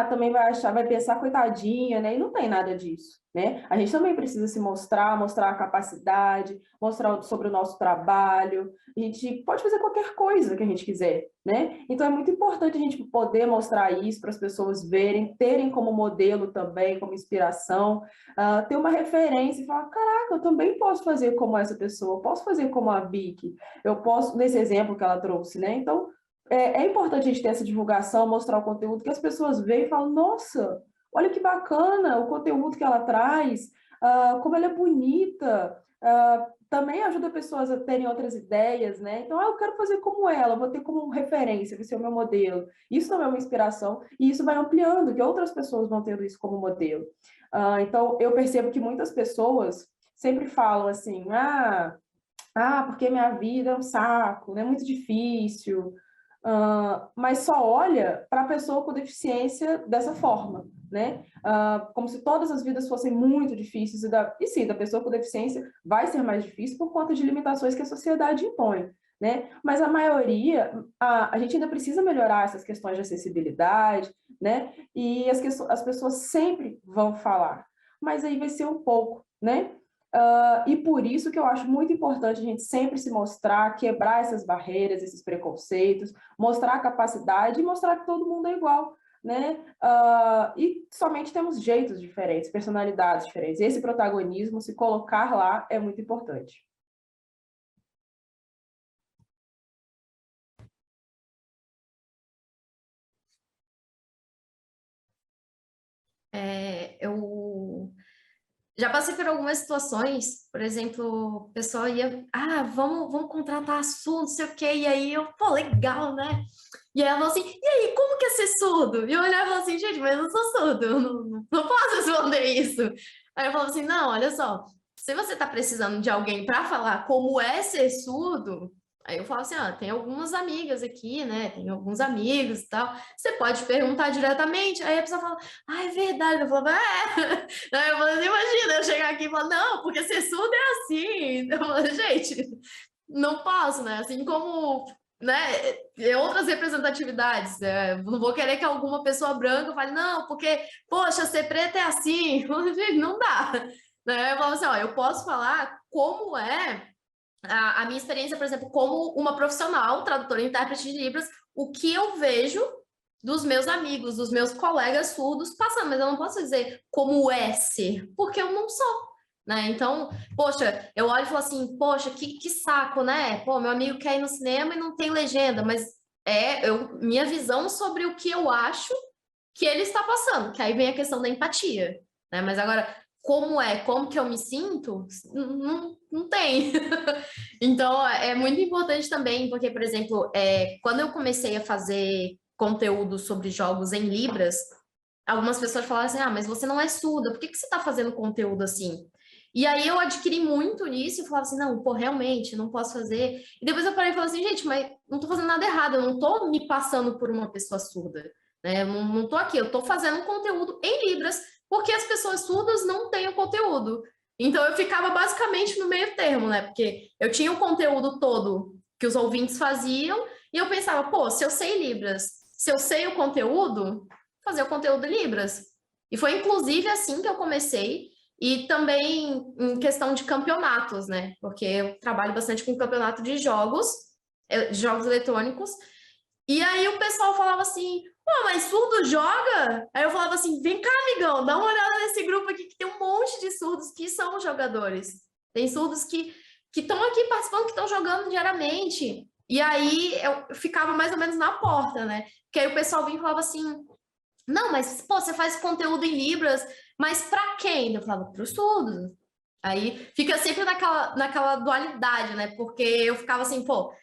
também vai achar, vai pensar, coitadinha, né? E não tem nada disso, né? A gente também precisa se mostrar, mostrar a capacidade, mostrar sobre o nosso trabalho. A gente pode fazer qualquer coisa que a gente quiser, né? Então é muito importante a gente poder mostrar isso para as pessoas verem, terem como modelo também, como inspiração, ter uma referência e falar, caraca, eu também posso fazer como essa pessoa, eu posso fazer como a Vicky, eu posso, nesse exemplo que ela trouxe, né? Então, é importante a gente ter essa divulgação, mostrar o conteúdo, que as pessoas veem e falam, nossa, olha que bacana o conteúdo que ela traz, como ela é bonita, também ajuda pessoas a terem outras ideias, né? Então, eu quero fazer como ela, vou ter como referência, vai ser o meu modelo. Isso também é uma inspiração, e isso vai ampliando, que outras pessoas vão tendo isso como modelo. Então, eu percebo que muitas pessoas sempre falam assim, porque minha vida é um saco, é muito difícil, mas só olha para a pessoa com deficiência dessa forma, né? Como se todas as vidas fossem muito difíceis, e sim, da pessoa com deficiência vai ser mais difícil por conta de limitações que a sociedade impõe, né? Mas a maioria, a gente ainda precisa melhorar essas questões de acessibilidade, né? E as pessoas sempre vão falar, mas aí vai ser um pouco, né? E por isso que eu acho muito importante a gente sempre se mostrar, quebrar essas barreiras, esses preconceitos, mostrar a capacidade e mostrar que todo mundo é igual, né? E somente temos jeitos diferentes, personalidades diferentes. Esse protagonismo, se colocar lá, é muito importante. Eu já passei por algumas situações, por exemplo, o pessoal ia, vamos contratar assunto, não sei o quê, e aí eu, pô, legal, né? E aí ela falou assim, e aí, como que é ser surdo? E eu olhava e falava assim, gente, mas eu não sou surdo, eu não posso responder isso. Aí eu falava assim, não, olha só, se você tá precisando de alguém para falar como é ser surdo, aí eu falo assim, tem algumas amigas aqui, né? Tem alguns amigos e tal. Você pode perguntar diretamente. Aí a pessoa fala, é verdade. Eu falo, Aí eu falo assim, imagina eu chegar aqui e falar, não, porque ser surdo é assim. Eu falo, gente, não posso, né? Assim como, né, outras representatividades. Não vou querer que alguma pessoa branca fale, não, porque, poxa, ser preta é assim. Gente, não dá. Né? Eu falo assim, eu posso falar como é a minha experiência, por exemplo, como uma profissional, tradutora e intérprete de Libras, o que eu vejo dos meus amigos, dos meus colegas surdos passando, mas eu não posso dizer como é ser, porque eu não sou, né? Então, poxa, eu olho e falo assim, poxa, que saco, né? Pô, meu amigo quer ir no cinema e não tem legenda, mas minha visão sobre o que eu acho que ele está passando, que aí vem a questão da empatia, né? Mas agora, como que eu me sinto, não tem. Então, é muito importante também, porque, por exemplo, quando eu comecei a fazer conteúdo sobre jogos em Libras, algumas pessoas falaram assim, mas você não é surda, por que você está fazendo conteúdo assim? E aí eu adquiri muito nisso e falava assim, não, pô, realmente, não posso fazer. E depois eu parei e falei assim, gente, mas não estou fazendo nada errado, eu não estou me passando por uma pessoa surda, né? Eu não estou aqui, eu estou fazendo conteúdo em Libras, porque as pessoas surdas não têm o conteúdo. Então eu ficava basicamente no meio termo, né? Porque eu tinha o conteúdo todo que os ouvintes faziam, e eu pensava, pô, se eu sei Libras, se eu sei o conteúdo, fazer o conteúdo em Libras. E foi inclusive assim que eu comecei. E também em questão de campeonatos, né? Porque eu trabalho bastante com campeonato de jogos eletrônicos. E aí o pessoal falava assim, pô, mas surdo joga? Aí eu falava assim, vem cá, amigão, dá uma olhada nesse grupo aqui que tem um monte de surdos que são jogadores. Tem surdos que estão aqui participando, que estão jogando diariamente. E aí eu ficava mais ou menos na porta, né? Porque aí o pessoal vinha e falava assim, não, mas, pô, você faz conteúdo em Libras, mas para quem? Eu falava, para os surdos. Aí fica sempre naquela dualidade, né? Porque eu ficava assim, pô,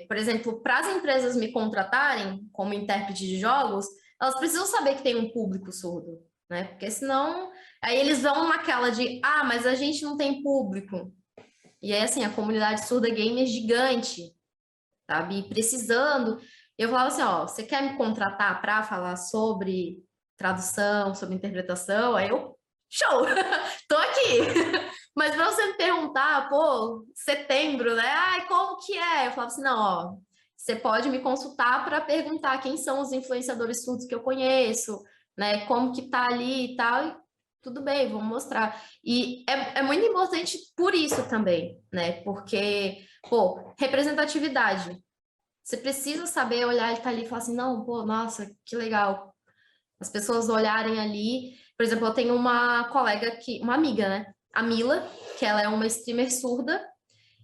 por exemplo, para as empresas me contratarem como intérprete de jogos, elas precisam saber que tem um público surdo, né? Porque senão, aí eles vão naquela de, mas a gente não tem público. E aí, assim, a comunidade surda gamer é gigante, sabe? E precisando. Eu falava assim, ó, você quer me contratar para falar sobre tradução, sobre interpretação? Aí eu, show, tô aqui. Mas para você me perguntar, pô, setembro, né? Ai, como que é? Eu falava assim, não, ó, você pode me consultar para perguntar quem são os influenciadores surdos que eu conheço, né? Como que tá ali e tal. E tudo bem, vamos mostrar. E é muito importante por isso também, né? Porque, pô, representatividade. Você precisa saber olhar e tá ali e falar assim, não, pô, nossa, que legal. As pessoas olharem ali. Por exemplo, eu tenho uma colega uma amiga, né? A Mila, que ela é uma streamer surda,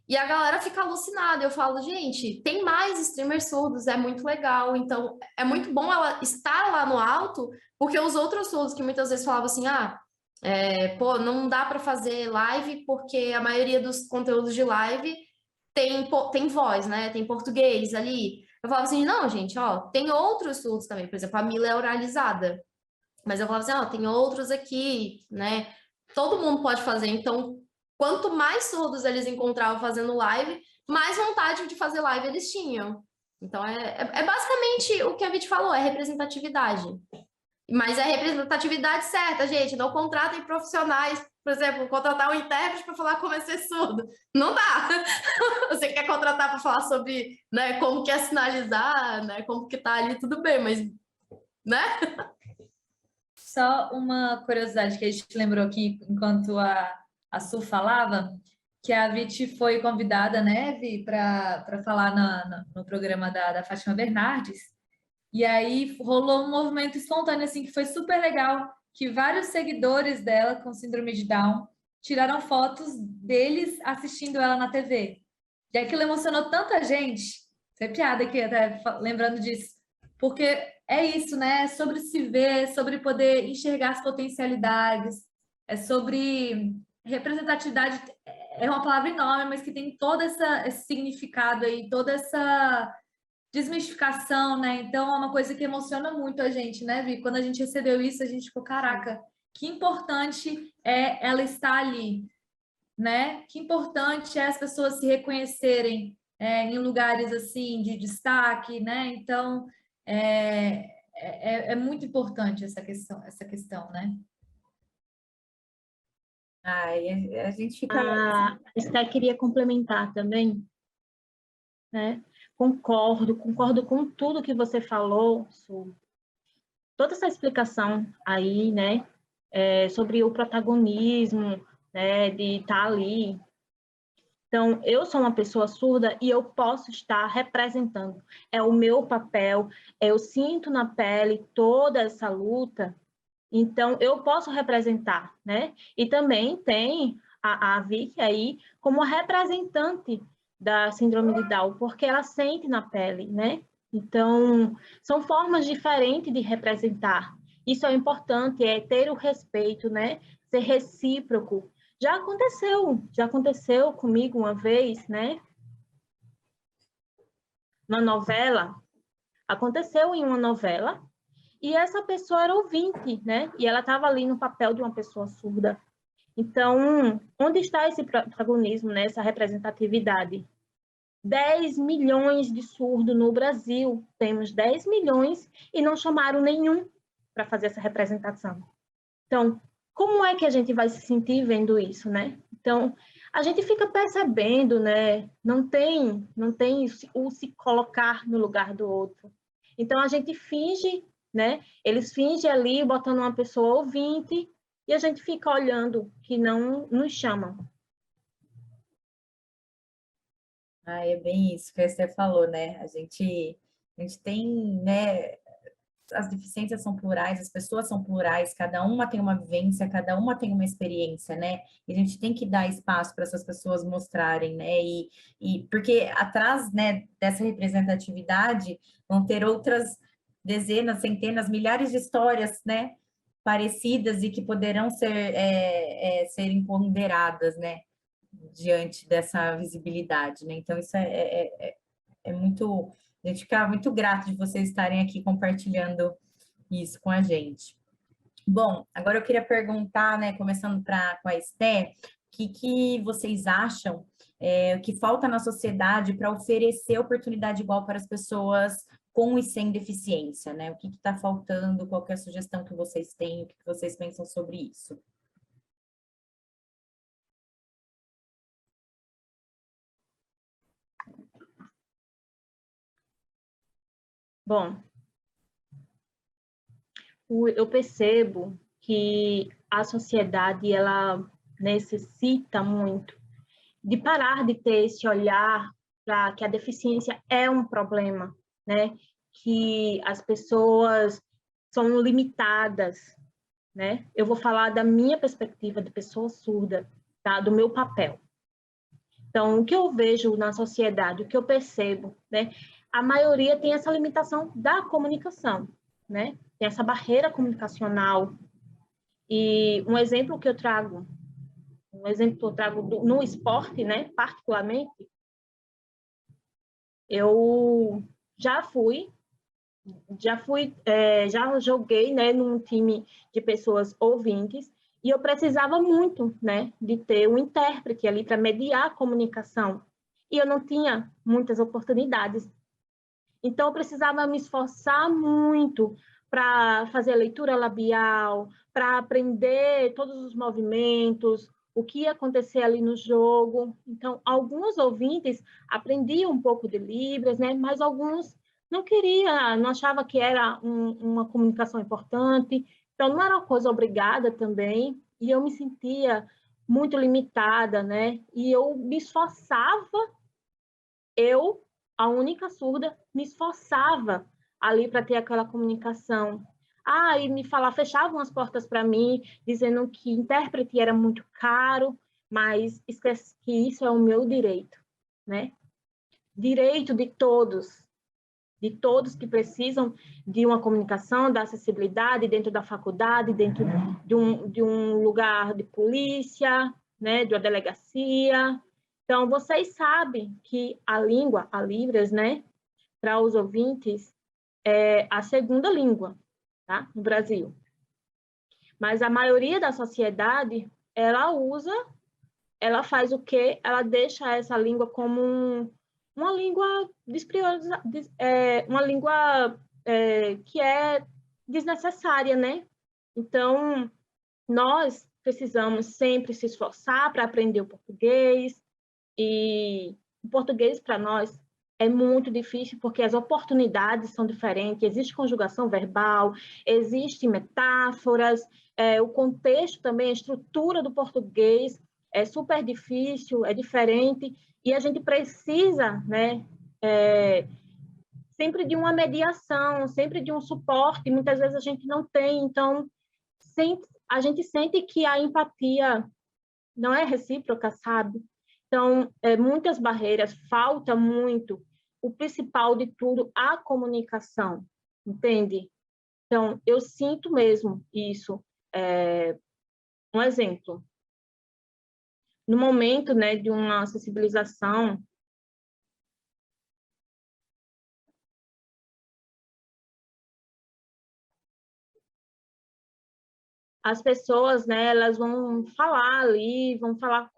e a galera fica alucinada. Eu falo, gente, tem mais streamers surdos, é muito legal. Então, é muito bom ela estar lá no alto, porque os outros surdos que muitas vezes falavam assim, pô, não dá para fazer live porque a maioria dos conteúdos de live tem voz, né? Tem português ali. Eu falava assim, não, gente, ó, tem outros surdos também. Por exemplo, a Mila é oralizada. Mas eu falava assim, ó, tem outros aqui, né? Todo mundo pode fazer. Então, quanto mais surdos eles encontravam fazendo live, mais vontade de fazer live eles tinham. Então, é basicamente o que a Vit falou, é representatividade. Mas é representatividade certa, gente. Não contratem profissionais, por exemplo, contratar um intérprete para falar como é ser surdo. Não dá. Você quer contratar para falar sobre, né, como que é sinalizar, né, como que tá ali, tudo bem, mas, né? Só uma curiosidade que a gente lembrou aqui enquanto a Su falava, que a Vit foi convidada, né, Vi, para falar no programa da Fátima Bernardes. E aí rolou um movimento espontâneo, assim, que foi super legal, que vários seguidores dela com síndrome de Down tiraram fotos deles assistindo ela na TV. E aquilo emocionou tanta gente. Isso é piada aqui, até lembrando disso. Porque é isso, né? É sobre se ver, sobre poder enxergar as potencialidades, é sobre representatividade. É uma palavra enorme, mas que tem todo esse significado aí, toda essa desmistificação, né? Então é uma coisa que emociona muito a gente, né, Vi? Quando a gente recebeu isso, a gente ficou, caraca, que importante é ela estar ali, né? Que importante é as pessoas se reconhecerem em lugares assim de destaque, né? Então é muito importante essa questão, né? A gente fica... A Esther queria complementar também, né? Concordo com tudo que você falou, Su. Toda essa explicação aí, né, sobre o protagonismo, né, de estar ali. Então, eu sou uma pessoa surda e eu posso estar representando. É o meu papel, eu sinto na pele toda essa luta, então eu posso representar, né? E também tem a Vicky aí como representante da síndrome de Down, porque ela sente na pele, né? Então, são formas diferentes de representar. Isso é importante, é ter o respeito, né? Ser recíproco. Já aconteceu comigo uma vez, né? Uma novela, aconteceu em uma novela, e essa pessoa era ouvinte, né? E ela estava ali no papel de uma pessoa surda. Então, onde está esse protagonismo, né? Essa representatividade? 10 milhões de surdos no Brasil. Temos 10 milhões e não chamaram nenhum para fazer essa representação. Então, como é que a gente vai se sentir vendo isso, né? Então, a gente fica percebendo, né? Não tem o se colocar no lugar do outro. Então, a gente finge, né? Eles fingem ali, botando uma pessoa ouvinte, e a gente fica olhando, que não nos chamam. Ah, é bem isso que você falou, né? A gente tem, né? As deficiências são plurais, as pessoas são plurais, cada uma tem uma vivência, cada uma tem uma experiência, né? E a gente tem que dar espaço para essas pessoas mostrarem, né? E porque atrás, né, dessa representatividade vão ter outras dezenas, centenas, milhares de histórias, né? Parecidas e que poderão ser empoderadas, né? Diante dessa visibilidade, né? Então, isso é muito... A gente fica muito grato de vocês estarem aqui compartilhando isso com a gente. Bom, agora eu queria perguntar, né, começando com a Esté, o que vocês acham que falta na sociedade para oferecer oportunidade igual para as pessoas com e sem deficiência, né? O que está faltando, qual que é a sugestão que vocês têm, o que vocês pensam sobre isso? Bom, eu percebo que a sociedade ela necessita muito de parar de ter esse olhar para que a deficiência é um problema, né? Que as pessoas são limitadas, né? Eu vou falar da minha perspectiva de pessoa surda, tá? Do meu papel. Então, o que eu vejo na sociedade, o que eu percebo, né? A maioria tem essa limitação da comunicação, né? Tem essa barreira comunicacional. E um exemplo que eu trago no esporte, né? Particularmente, eu já joguei, né, num time de pessoas ouvintes, e eu precisava muito, né, de ter um intérprete ali para mediar a comunicação, e eu não tinha muitas oportunidades. Então, eu precisava me esforçar muito para fazer a leitura labial, para aprender todos os movimentos, o que ia acontecer ali no jogo. Então, alguns ouvintes aprendiam um pouco de Libras, né? Mas alguns não queriam, não achavam que era uma comunicação importante. Então, não era uma coisa obrigada também. E eu me sentia muito limitada, né? E eu me esforçava, a única surda, me esforçava ali para ter aquela comunicação. E me falar, fechavam as portas para mim, dizendo que intérprete era muito caro, mas esquece que isso é o meu direito, né? Direito de todos que precisam de uma comunicação, da acessibilidade dentro da faculdade, dentro de um lugar de polícia, né, de uma delegacia. Então, vocês sabem que a língua, a Libras, né, para os ouvintes, é a segunda língua, tá, no Brasil. Mas a maioria da sociedade, ela faz o quê? Ela deixa essa língua como uma língua uma língua que é desnecessária, né? Então, nós precisamos sempre se esforçar para aprender o português, e o português para nós é muito difícil porque as oportunidades são diferentes, existe conjugação verbal, existem metáforas, o contexto também, a estrutura do português é super difícil, é diferente, e a gente precisa, né, sempre de uma mediação, sempre de um suporte, muitas vezes a gente não tem, então a gente sente que a empatia não é recíproca, sabe? Então, muitas barreiras, falta muito o principal de tudo, a comunicação, entende? Então, eu sinto mesmo isso. Um exemplo, no momento, né, de uma sensibilização, as pessoas, né, elas vão falar ali, vão falar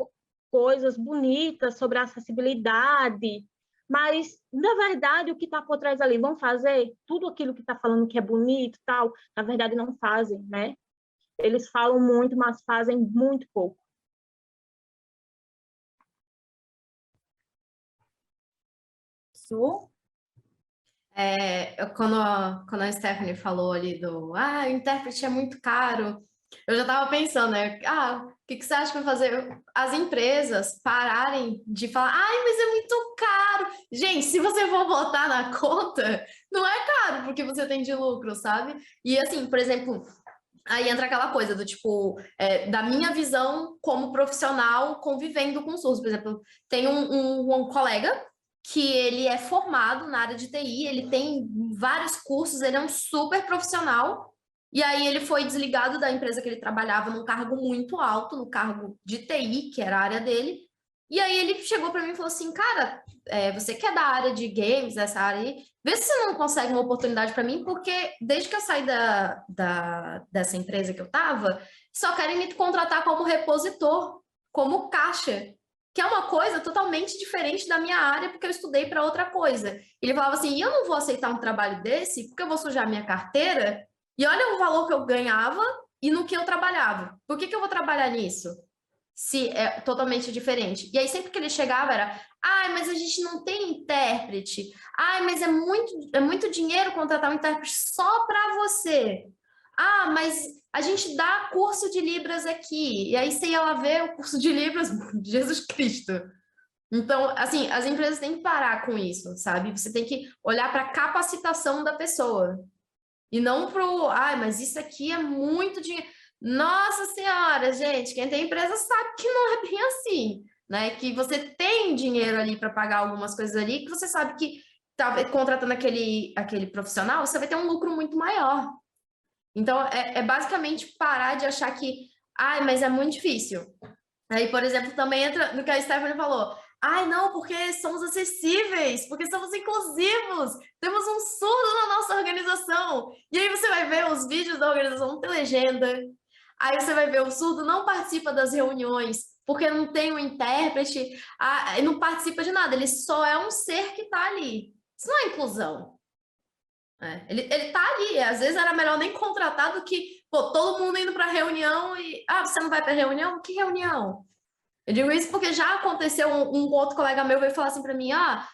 coisas bonitas sobre a acessibilidade, mas, na verdade, o que está por trás ali, vão fazer tudo aquilo que está falando que é bonito e tal, na verdade não fazem, né? Eles falam muito, mas fazem muito pouco. Su? Quando a Stephanie falou ali o intérprete é muito caro, eu já estava pensando, né? O que você acha que vai fazer as empresas pararem de falar, mas é muito caro. Gente, se você for botar na conta, não é caro porque você tem de lucro, sabe? E assim, por exemplo, aí entra aquela coisa do tipo, da minha visão como profissional convivendo com surdos. Por exemplo, tem um colega que ele é formado na área de TI, ele tem vários cursos, ele é um super profissional, e aí ele foi desligado da empresa que ele trabalhava num cargo muito alto, no cargo de TI, que era a área dele, e aí ele chegou para mim e falou assim, cara, você que é da área de games, essa área aí, vê se você não consegue uma oportunidade para mim, porque desde que eu saí dessa empresa que eu estava, só querem me contratar como repositor, como caixa, que é uma coisa totalmente diferente da minha área, porque eu estudei para outra coisa. Ele falava assim, eu não vou aceitar um trabalho desse, porque eu vou sujar minha carteira, e olha o valor que eu ganhava e no que eu trabalhava. Por que eu vou trabalhar nisso? Se é totalmente diferente. E aí sempre que ele chegava era, mas a gente não tem intérprete. Mas é muito dinheiro contratar um intérprete só para você. Mas a gente dá curso de Libras aqui. E aí você ia lá ver o curso de Libras, Jesus Cristo. Então, assim, as empresas têm que parar com isso, sabe? Você tem que olhar para a capacitação da pessoa. E não pro, mas isso aqui é muito dinheiro. Nossa Senhora, gente, quem tem empresa sabe que não é bem assim, né? Que você tem dinheiro ali para pagar algumas coisas ali, que você sabe que contratando aquele profissional, você vai ter um lucro muito maior. Então, é basicamente parar de achar que, mas é muito difícil. Aí, por exemplo, também entra no que a Stephanie falou. Não, porque somos acessíveis, porque somos inclusivos, temos um surdo na nossa organização. E aí você vai ver os vídeos da organização, não tem legenda. Aí você vai ver o surdo não participa das reuniões, porque não tem um intérprete, não participa de nada, ele só é um ser que está ali. Isso não é inclusão. Ele tá ali, às vezes era melhor nem contratar do que, todo mundo indo para reunião e, você não vai para reunião? Que reunião? Eu digo isso porque já aconteceu, um outro colega meu veio falar assim para mim,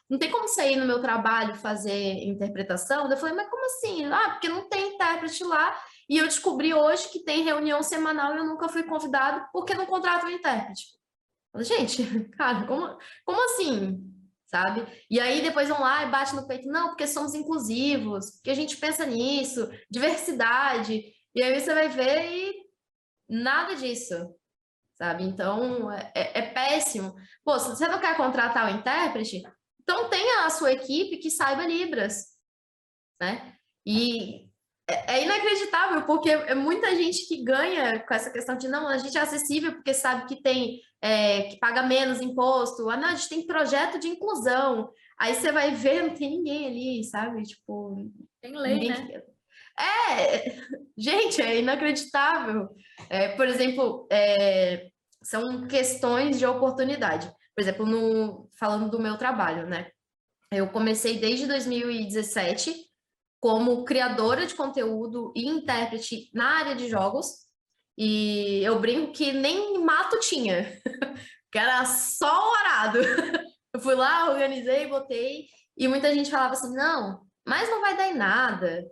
não tem como sair no meu trabalho fazer interpretação? Eu falei, mas como assim? Porque não tem intérprete lá, e eu descobri hoje que tem reunião semanal e eu nunca fui convidado porque não contrato um intérprete. Eu falei, gente, cara, como assim? Sabe? E aí depois vão lá e bate no peito, não, porque somos inclusivos, porque a gente pensa nisso, diversidade, e aí você vai ver e nada disso, sabe? Então, é péssimo. Pô, se você não quer contratar o intérprete, então tenha a sua equipe que saiba Libras, né? E é inacreditável, porque é muita gente que ganha com essa questão de, não, a gente é acessível porque sabe que tem, que paga menos imposto, não, a gente tem projeto de inclusão. Aí você vai ver, não tem ninguém ali, sabe? Tipo, tem lei, né? Gente, é inacreditável. Por exemplo, são questões de oportunidade. Por exemplo, falando do meu trabalho, né? Eu comecei desde 2017 como criadora de conteúdo e intérprete na área de jogos. E eu brinco que nem mato tinha, que era só o arado. Eu fui lá, organizei, botei, e muita gente falava assim, não, mas não vai dar em nada.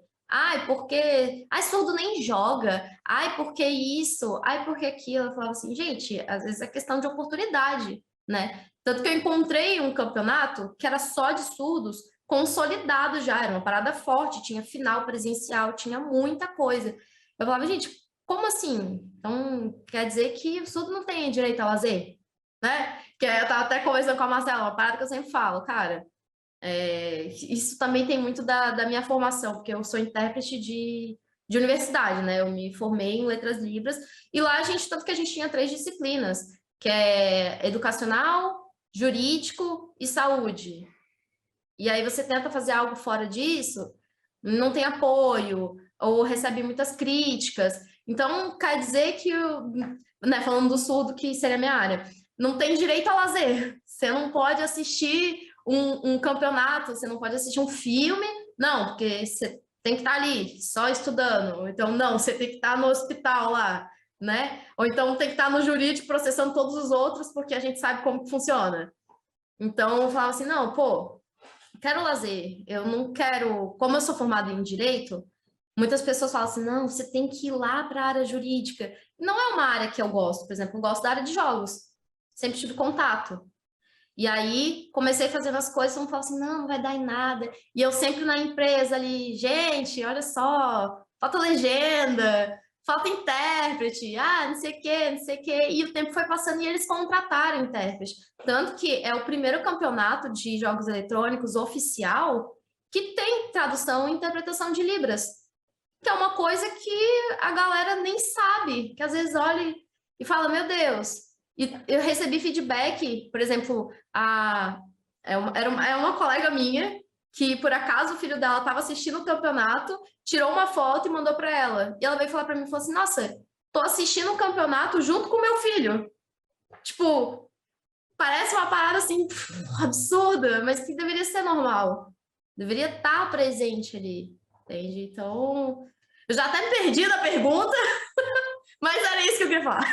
Porque... surdo nem joga. Porque isso. Porque aquilo. Eu falava assim, gente, às vezes é questão de oportunidade, né? Tanto que eu encontrei um campeonato que era só de surdos, consolidado já, era uma parada forte, tinha final presencial, tinha muita coisa. Eu falava, gente, como assim? Então, quer dizer que o surdo não tem direito a lazer? Né? Que eu tava até conversando com a Marcela, uma parada que eu sempre falo, cara, Isso também tem muito da minha formação, porque eu sou intérprete de universidade, né? Eu me formei em Letras Libras, e lá tanto que a gente tinha 3 disciplinas, que é educacional, jurídico e saúde. E aí você tenta fazer algo fora disso, não tem apoio, ou recebe muitas críticas. Então, quer dizer que, né, falando do surdo, que seria a minha área, não tem direito a lazer. Você não pode assistir um campeonato, você não pode assistir um filme, não, porque você tem que estar ali, só estudando. Então, não, você tem que estar no hospital lá, né? Ou então tem que estar no jurídico processando todos os outros, porque a gente sabe como que funciona. Então, eu falava assim, não, pô, quero lazer, eu não quero... Como eu sou formada em Direito, muitas pessoas falam assim, não, você tem que ir lá para a área jurídica. Não é uma área que eu gosto, por exemplo, eu gosto da área de jogos. Sempre tive contato. E aí, comecei fazendo as coisas, todo mundo falava assim, não vai dar em nada. E eu sempre na empresa ali, gente, olha só, falta legenda, falta intérprete, não sei o quê, não sei o quê. E o tempo foi passando e eles contrataram intérprete. Tanto que é o primeiro campeonato de jogos eletrônicos oficial que tem tradução e interpretação de Libras. Que é uma coisa que a galera nem sabe, que às vezes olha e fala, meu Deus... E eu recebi feedback, por exemplo, é uma colega minha que, por acaso, o filho dela estava assistindo o campeonato, tirou uma foto e mandou para ela. E ela veio falar para mim, falou assim, nossa, tô assistindo o campeonato junto com o meu filho. Tipo, parece uma parada, assim, absurda, mas que deveria ser normal. Deveria estar presente ali, entende? Então, eu já até me perdi na pergunta, mas era isso que eu queria falar.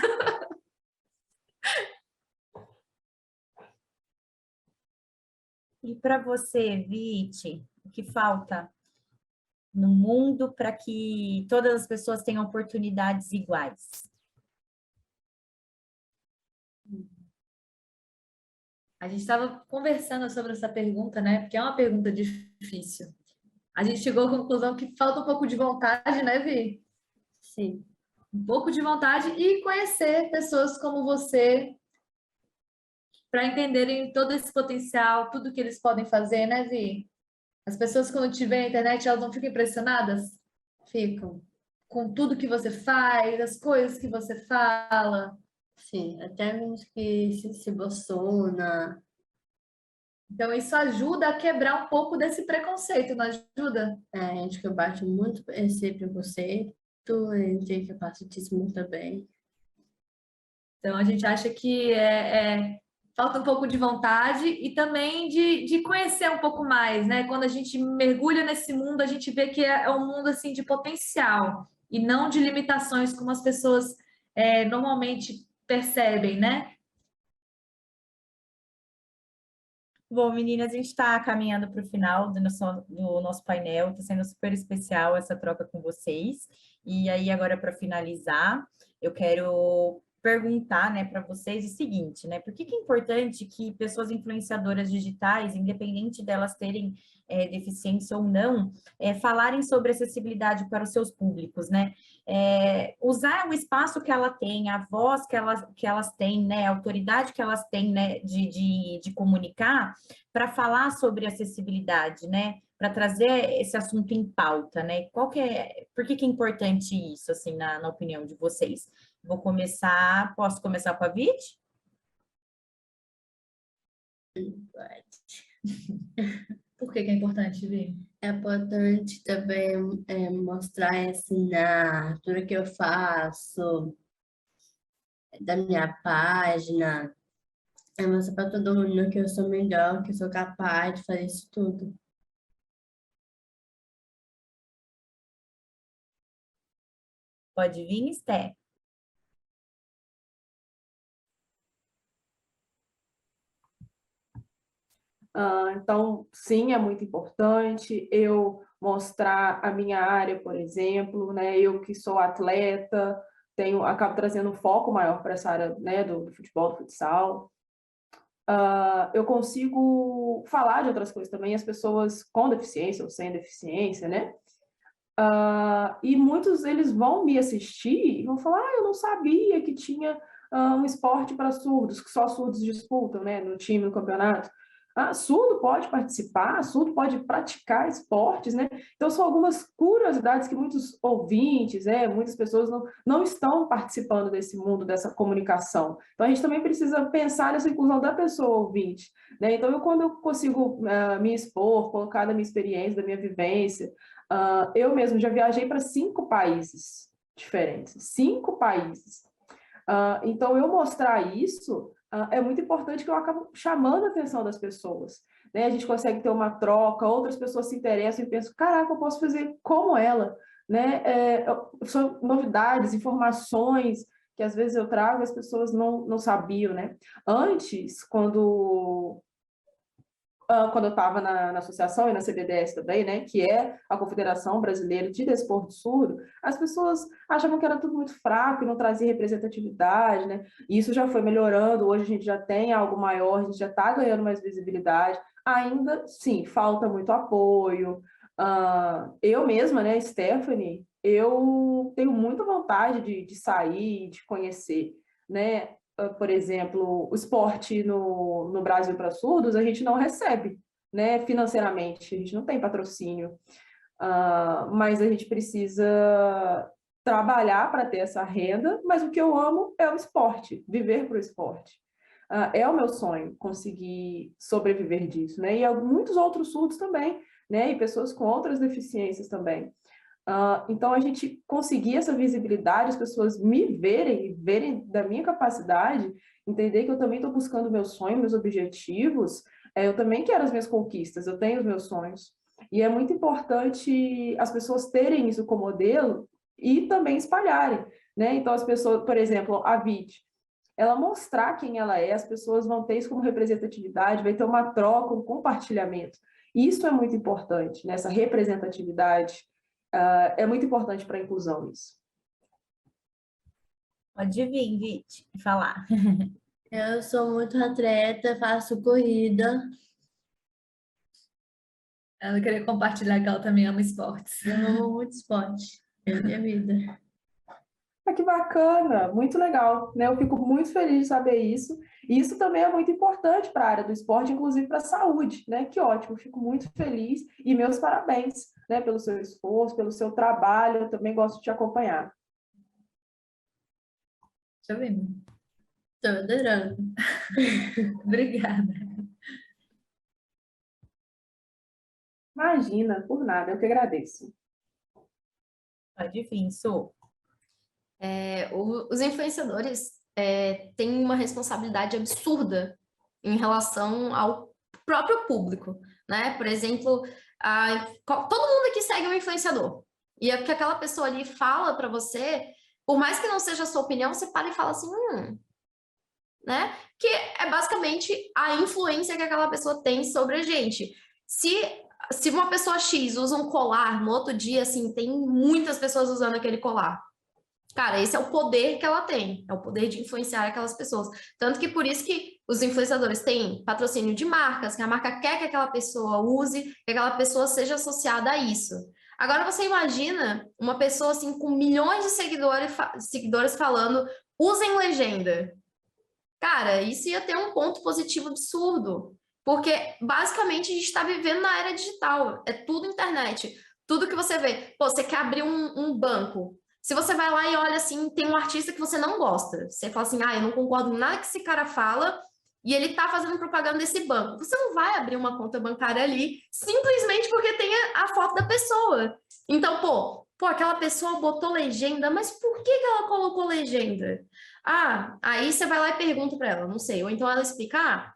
E para você, Viti, o que falta no mundo para que todas as pessoas tenham oportunidades iguais? A gente estava conversando sobre essa pergunta, né? Porque é uma pergunta difícil. A gente chegou à conclusão que falta um pouco de vontade, né, Vi? Sim. Um pouco de vontade e conhecer pessoas como você para entenderem todo esse potencial, tudo que eles podem fazer, né, Vi? As pessoas, quando te veem na internet, elas não ficam impressionadas? Ficam. Com tudo que você faz, as coisas que você fala. Sim, até mesmo que se emociona. Então, isso ajuda a quebrar um pouco desse preconceito, não ajuda? A gente que bate muito esse preconceito, a gente que capacitismo também. Então, a gente acha que falta um pouco de vontade e também de conhecer um pouco mais, né? Quando a gente mergulha nesse mundo, a gente vê que é um mundo assim de potencial e não de limitações como as pessoas normalmente percebem, né? Bom, meninas, a gente está caminhando para o final do nosso painel, está sendo super especial essa troca com vocês. E aí, agora, para finalizar, eu quero perguntar, né, para vocês o seguinte, né? Por que é importante que pessoas influenciadoras digitais, independente delas terem deficiência ou não, falarem sobre acessibilidade para os seus públicos, né? Usar o espaço que ela tem, a voz que elas têm, né, a autoridade que elas têm, né, de comunicar, para falar sobre acessibilidade, né, para trazer esse assunto em pauta, né? Por que é importante isso, assim, na opinião de vocês? Posso começar com a Viti? Por que é importante, Vi? É importante também mostrar, ensinar tudo que eu faço, da minha página, mostrar para todo mundo que eu sou melhor, que eu sou capaz de fazer isso tudo. Pode vir, Esté. Então, sim, é muito importante eu mostrar a minha área, por exemplo, né? Eu que sou atleta, acabo trazendo um foco maior para essa área, né, do futebol, do futsal. Eu consigo falar de outras coisas também, as pessoas com deficiência ou sem deficiência, né? E muitos eles vão me assistir e vão falar, eu não sabia que tinha um esporte para surdos, que só surdos disputam, né, no time, no campeonato. Surdo pode participar, surdo pode praticar esportes, né? Então, são algumas curiosidades que muitos ouvintes, muitas pessoas não estão participando desse mundo, dessa comunicação. Então, a gente também precisa pensar nessa inclusão da pessoa ouvinte, né? Então, quando eu consigo me expor, colocar da minha experiência, da minha vivência, eu mesmo já viajei para 5 países diferentes, 5 países. Então, eu mostrar isso é muito importante, que eu acabo chamando a atenção das pessoas, né? A gente consegue ter uma troca, outras pessoas se interessam e pensam, caraca, eu posso fazer como ela, né? São novidades, informações que às vezes eu trago, as pessoas não sabiam, né? Antes, quando eu estava na associação e na CBDS também, né, que é a Confederação Brasileira de Desporto Surdo, as pessoas achavam que era tudo muito fraco e não trazia representatividade, né? E isso já foi melhorando, hoje a gente já tem algo maior, a gente já está ganhando mais visibilidade. Ainda, sim, falta muito apoio. Eu mesma, né, Stephanie, eu tenho muita vontade de sair, de conhecer, né? Por exemplo, o esporte no Brasil para surdos, a gente não recebe, né, financeiramente, a gente não tem patrocínio, mas a gente precisa trabalhar para ter essa renda, mas o que eu amo é o esporte, viver para o esporte. É o meu sonho conseguir sobreviver disso, né? E muitos outros surdos também, né? E pessoas com outras deficiências também. Então, a gente conseguir essa visibilidade, as pessoas me verem da minha capacidade, entender que eu também estou buscando meu sonho, meus objetivos, eu também quero as minhas conquistas, eu tenho os meus sonhos. E é muito importante as pessoas terem isso como modelo e também espalharem, né? Então, as pessoas, por exemplo, a Vit, ela mostrar quem ela é, as pessoas vão ter isso como representatividade, vai ter uma troca, um compartilhamento. Isso é muito importante, né? Essa representatividade. É muito importante para a inclusão isso. Pode vir, Vit, falar. Eu sou muito atleta, faço corrida. Ela queria compartilhar que ela também ama esportes. Eu amo muito esporte. É minha vida. Que bacana, muito legal, né? Eu fico muito feliz de saber isso. E isso também é muito importante para a área do esporte, inclusive para a saúde, né? Que ótimo, fico muito feliz e meus parabéns, né? Pelo seu esforço, pelo seu trabalho, eu também gosto de te acompanhar. Deixa eu ver. Estou adorando. Obrigada. Imagina, por nada, eu que agradeço. Pode vir, Su. Os influenciadores têm uma responsabilidade absurda em relação ao próprio público, né? Por exemplo, todo mundo aqui segue um influenciador. E o que aquela pessoa ali fala para você, por mais que não seja a sua opinião, você para e fala assim, né? Que é basicamente a influência que aquela pessoa tem sobre a gente. Se uma pessoa X usa um colar, no outro dia, assim, tem muitas pessoas usando aquele colar. Cara, esse é o poder que ela tem, é o poder de influenciar aquelas pessoas. Tanto que por isso que os influenciadores têm patrocínio de marcas, que a marca quer que aquela pessoa use, que aquela pessoa seja associada a isso. Agora você imagina uma pessoa assim com milhões de seguidores falando, usem legenda. Cara, isso ia ter um ponto positivo absurdo, porque basicamente a gente está vivendo na era digital, é tudo internet. Tudo que você vê, pô, você quer abrir um banco. Se você vai lá e olha assim, tem um artista que você não gosta, você fala assim, eu não concordo com nada que esse cara fala e ele tá fazendo propaganda desse banco. Você não vai abrir uma conta bancária ali simplesmente porque tem a foto da pessoa. Então, pô, aquela pessoa botou legenda, mas por que ela colocou legenda? Aí você vai lá e pergunta para ela, não sei. Ou então ela explica,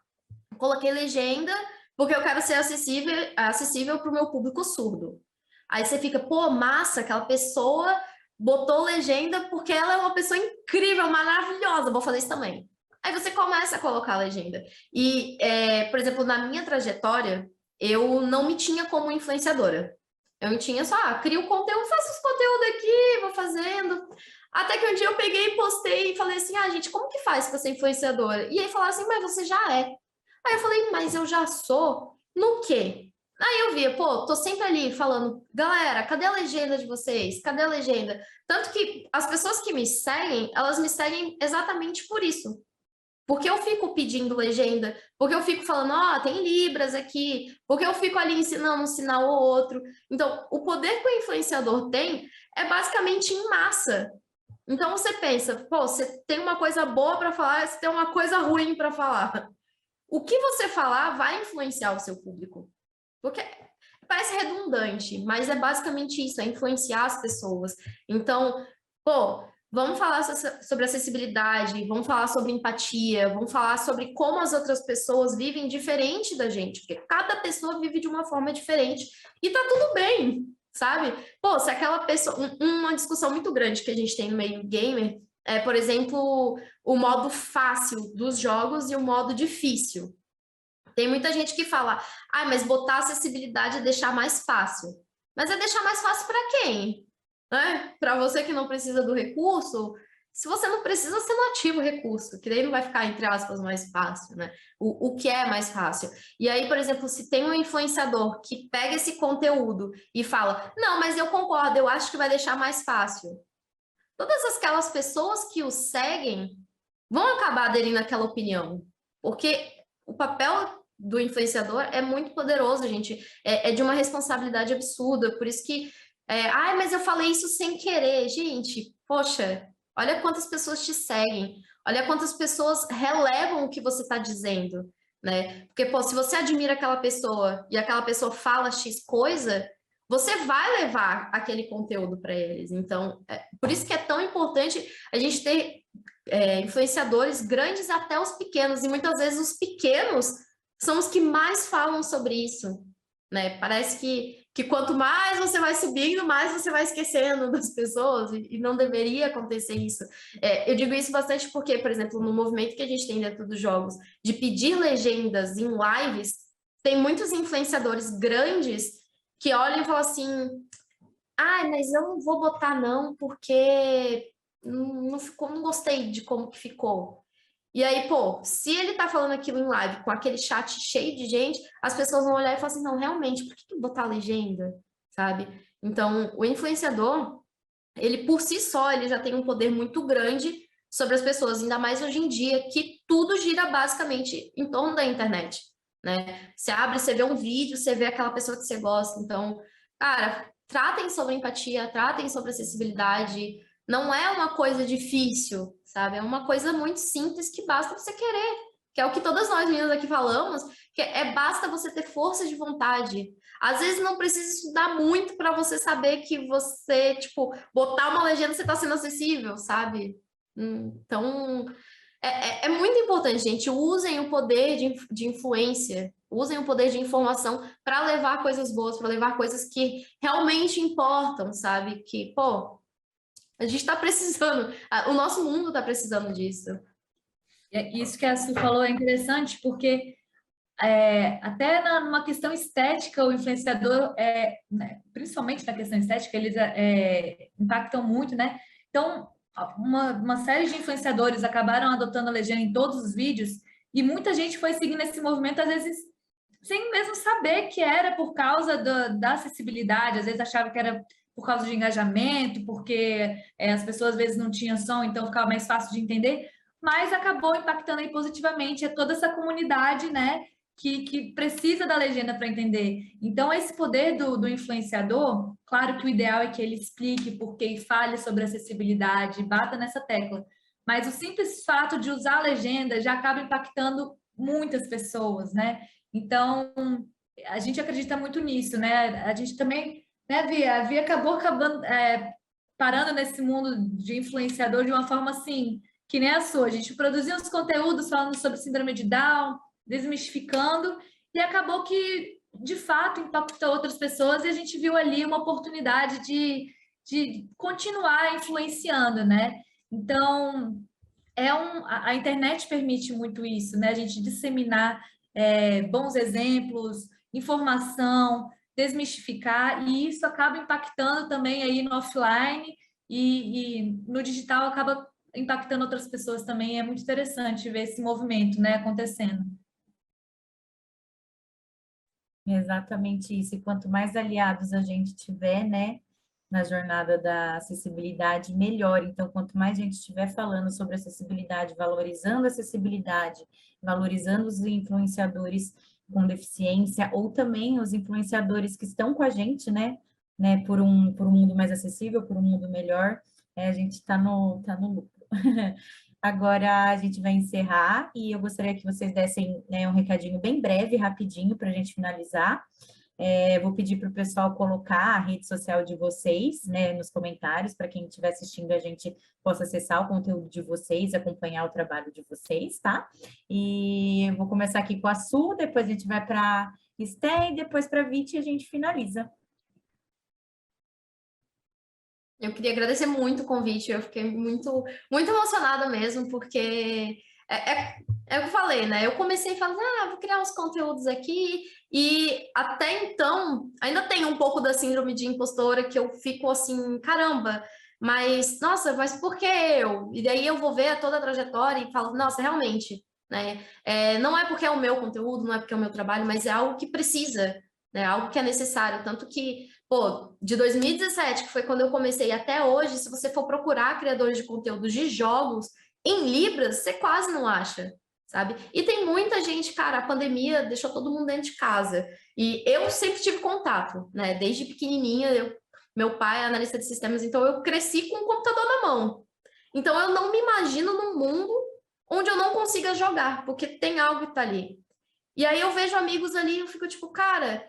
coloquei legenda porque eu quero ser acessível para o meu público surdo. Aí você fica, pô, massa, aquela pessoa botou legenda porque ela é uma pessoa incrível, maravilhosa, vou fazer isso também. Aí você começa a colocar a legenda. E, por exemplo, na minha trajetória, eu não me tinha como influenciadora. Eu me tinha só, crio conteúdo, faço os conteúdos aqui, vou fazendo. Até que um dia eu peguei e postei e falei assim, gente, como que faz pra ser influenciadora? E aí falaram assim, mas você já é. Aí eu falei, mas eu já sou? No quê? Aí eu via, tô sempre ali falando, galera, cadê a legenda de vocês? Cadê a legenda? Tanto que as pessoas que me seguem, elas me seguem exatamente por isso. Por que eu fico pedindo legenda? Por que eu fico falando, ó, tem Libras aqui? Por que eu fico ali ensinando um sinal ou outro? Então, o poder que o influenciador tem é basicamente em massa. Então, você pensa, pô, você tem uma coisa boa para falar, você tem uma coisa ruim para falar. O que você falar vai influenciar o seu público. Porque parece redundante, mas é basicamente isso, é influenciar as pessoas. Então, pô, vamos falar sobre acessibilidade, vamos falar sobre empatia, vamos falar sobre como as outras pessoas vivem diferente da gente, porque cada pessoa vive de uma forma diferente e tá tudo bem, sabe? Pô, se aquela pessoa... Uma discussão muito grande que a gente tem no meio gamer é, por exemplo, o modo fácil dos jogos e o modo difícil. Tem muita gente que fala, ah, mas botar acessibilidade é deixar mais fácil. Mas é deixar mais fácil para quem? Né? Para você que não precisa do recurso, se você não precisa, você não ativa o recurso, que daí não vai ficar, entre aspas, mais fácil, né? O que é mais fácil. E aí, por exemplo, se tem um influenciador que pega esse conteúdo e fala, não, mas eu concordo, eu acho que vai deixar mais fácil. Todas aquelas pessoas que o seguem vão acabar aderindo àquela opinião, porque o papel do influenciador é muito poderoso, gente, é de uma responsabilidade absurda, por isso que, ai, mas eu falei isso sem querer, gente, poxa, olha quantas pessoas te seguem, olha quantas pessoas relevam o que você está dizendo, né, porque, pô, se você admira aquela pessoa e aquela pessoa fala X coisa, você vai levar aquele conteúdo para eles, então, por isso que é tão importante a gente ter influenciadores grandes até os pequenos, e muitas vezes os pequenos são os que mais falam sobre isso, né? Parece que quanto mais você vai subindo, mais você vai esquecendo das pessoas, e não deveria acontecer isso. Eu digo isso bastante porque, por exemplo, no movimento que a gente tem dentro dos jogos, de pedir legendas em lives, tem muitos influenciadores grandes que olham e falam assim, ah, mas eu não vou botar não, porque não ficou, não gostei de como que ficou. E aí, pô, se ele tá falando aquilo em live com aquele chat cheio de gente, as pessoas vão olhar e falar assim, não, realmente, por que botar legenda, sabe? Então, o influenciador, ele por si só, ele já tem um poder muito grande sobre as pessoas, ainda mais hoje em dia, que tudo gira basicamente em torno da internet, né? Você abre, você vê um vídeo, você vê aquela pessoa que você gosta, então, cara, tratem sobre empatia, tratem sobre acessibilidade, não é uma coisa difícil, sabe? É uma coisa muito simples que basta você querer, que é o que todas nós meninas aqui falamos, que basta você ter força de vontade. Às vezes não precisa estudar muito para você saber que você, tipo, botar uma legenda você está sendo acessível, sabe? Então, é muito importante, gente. Usem o poder de influência, usem o poder de informação para levar coisas boas, para levar coisas que realmente importam, sabe? Que, pô, a gente está precisando, o nosso mundo está precisando disso. Isso que a Su falou é interessante, porque até numa questão estética, o influenciador, né, principalmente na questão estética, eles impactam muito, né? Então, uma série de influenciadores acabaram adotando a legenda em todos os vídeos, e muita gente foi seguindo esse movimento, às vezes, sem mesmo saber que era por causa da acessibilidade, às vezes achava que era por causa de engajamento, porque as pessoas às vezes não tinham som, então ficava mais fácil de entender, mas acabou impactando aí positivamente toda essa comunidade, né, que precisa da legenda para entender. Então, esse poder do influenciador, claro que o ideal é que ele explique por que e fale sobre acessibilidade, bata nessa tecla, mas o simples fato de usar a legenda já acaba impactando muitas pessoas, né? Então, a gente acredita muito nisso, né? A gente também, né, a Via acabou parando nesse mundo de influenciador de uma forma assim, que nem a sua. A gente produziu uns conteúdos falando sobre síndrome de Down, desmistificando, e acabou que, de fato, impactou outras pessoas, e a gente viu ali uma oportunidade de continuar influenciando, né? Então, a internet permite muito isso, né? A gente disseminar bons exemplos, informação, desmistificar, e isso acaba impactando também aí no offline, e no digital acaba impactando outras pessoas também. É muito interessante ver esse movimento, né, acontecendo. Exatamente isso. E quanto mais aliados a gente tiver, né, na jornada da acessibilidade, melhor. Então, quanto mais gente estiver falando sobre acessibilidade, valorizando os influenciadores com deficiência, ou também os influenciadores que estão com a gente, né, por um mundo mais acessível, por um mundo melhor, a gente está no lucro. Agora a gente vai encerrar e eu gostaria que vocês dessem, né, um recadinho bem breve, rapidinho, para a gente finalizar. Vou pedir para o pessoal colocar a rede social de vocês, né, nos comentários, para quem estiver assistindo a gente possa acessar o conteúdo de vocês, acompanhar o trabalho de vocês, tá? E eu vou começar aqui com a Su, depois a gente vai para a Esté e depois para a Viti e a gente finaliza. Eu queria agradecer muito o convite, eu fiquei muito, muito emocionada mesmo, porque é o que eu falei, né? Eu comecei falando, vou criar uns conteúdos aqui, e até então, ainda tem um pouco da síndrome de impostora, que eu fico assim, caramba, mas, nossa, mas por que eu? E daí eu vou ver toda a trajetória e falo, nossa, realmente, né? Não é porque é o meu conteúdo, não é porque é o meu trabalho, mas é algo que precisa, né? Algo que é necessário, tanto que pô, de 2017, que foi quando eu comecei, até hoje, se você for procurar criadores de conteúdos de jogos em Libras, você quase não acha, sabe? E tem muita gente, cara, a pandemia deixou todo mundo dentro de casa. E eu sempre tive contato, né? Desde pequenininha, meu pai é analista de sistemas, então eu cresci com o computador na mão. Então eu não me imagino num mundo onde eu não consiga jogar, porque tem algo que tá ali. E aí eu vejo amigos ali e eu fico tipo, cara,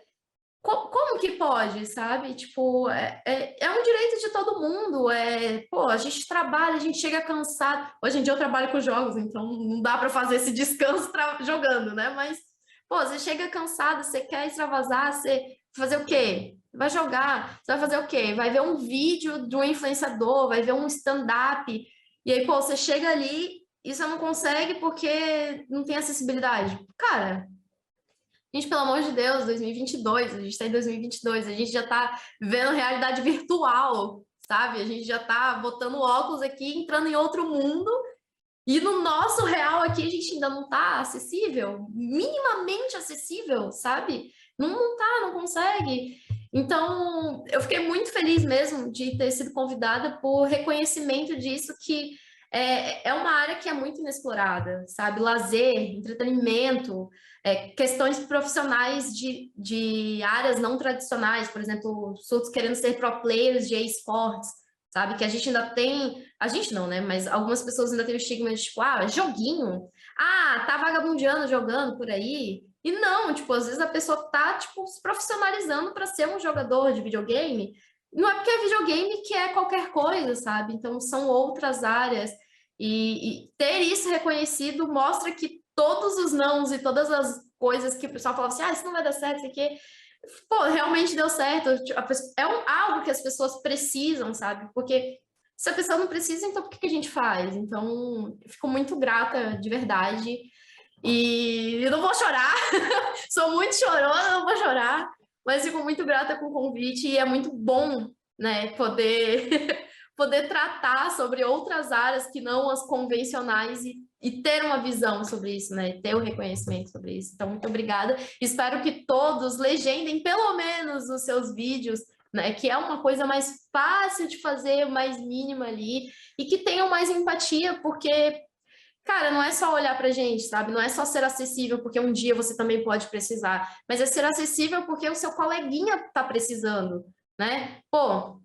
como que pode, sabe? Tipo, é um direito de todo mundo. Pô, a gente trabalha, a gente chega cansado. Hoje em dia eu trabalho com jogos, então não dá para fazer esse descanso jogando, né? Mas, pô, você chega cansado, você quer extravasar, você fazer o quê? Vai jogar, você vai fazer o quê? Vai ver um vídeo de um influenciador, vai ver um stand-up, e aí, pô, você chega ali e você não consegue porque não tem acessibilidade. Cara, gente, pelo amor de Deus, 2022, a gente está em 2022, a gente já está vendo realidade virtual, sabe? A gente já está botando óculos aqui, entrando em outro mundo, e no nosso real aqui a gente ainda não está acessível, minimamente acessível, sabe? Não tá, não consegue. Então, eu fiquei muito feliz mesmo de ter sido convidada por reconhecimento disso, que é uma área que é muito inexplorada, sabe? Lazer, entretenimento, questões profissionais de áreas não tradicionais, por exemplo, surtos querendo ser pro players de esportes, sabe? Que a gente ainda tem, a gente não, né? Mas algumas pessoas ainda têm o estigma de tipo, joguinho, tá vagabundeando jogando por aí. E não, tipo, às vezes a pessoa tá, tipo, se profissionalizando para ser um jogador de videogame. Não é porque é videogame que é qualquer coisa, sabe? Então são outras áreas. E ter isso reconhecido mostra que todos os nãos e todas as coisas que o pessoal falava assim, isso não vai dar certo, isso aqui, pô, realmente deu certo. Algo que as pessoas precisam, sabe? Porque se a pessoa não precisa, então por que a gente faz? Então, eu fico muito grata, de verdade. E eu não vou chorar, sou muito chorona, não vou chorar, mas fico muito grata com o convite e é muito bom, né, poder tratar sobre outras áreas que não as convencionais e ter uma visão sobre isso, né, ter o reconhecimento sobre isso. Então, muito obrigada. Espero que todos legendem pelo menos os seus vídeos, né, que é uma coisa mais fácil de fazer, mais mínima ali, e que tenham mais empatia, porque cara, não é só olhar pra gente, sabe? Não é só ser acessível porque um dia você também pode precisar, mas é ser acessível porque o seu coleguinha tá precisando, né? Pô,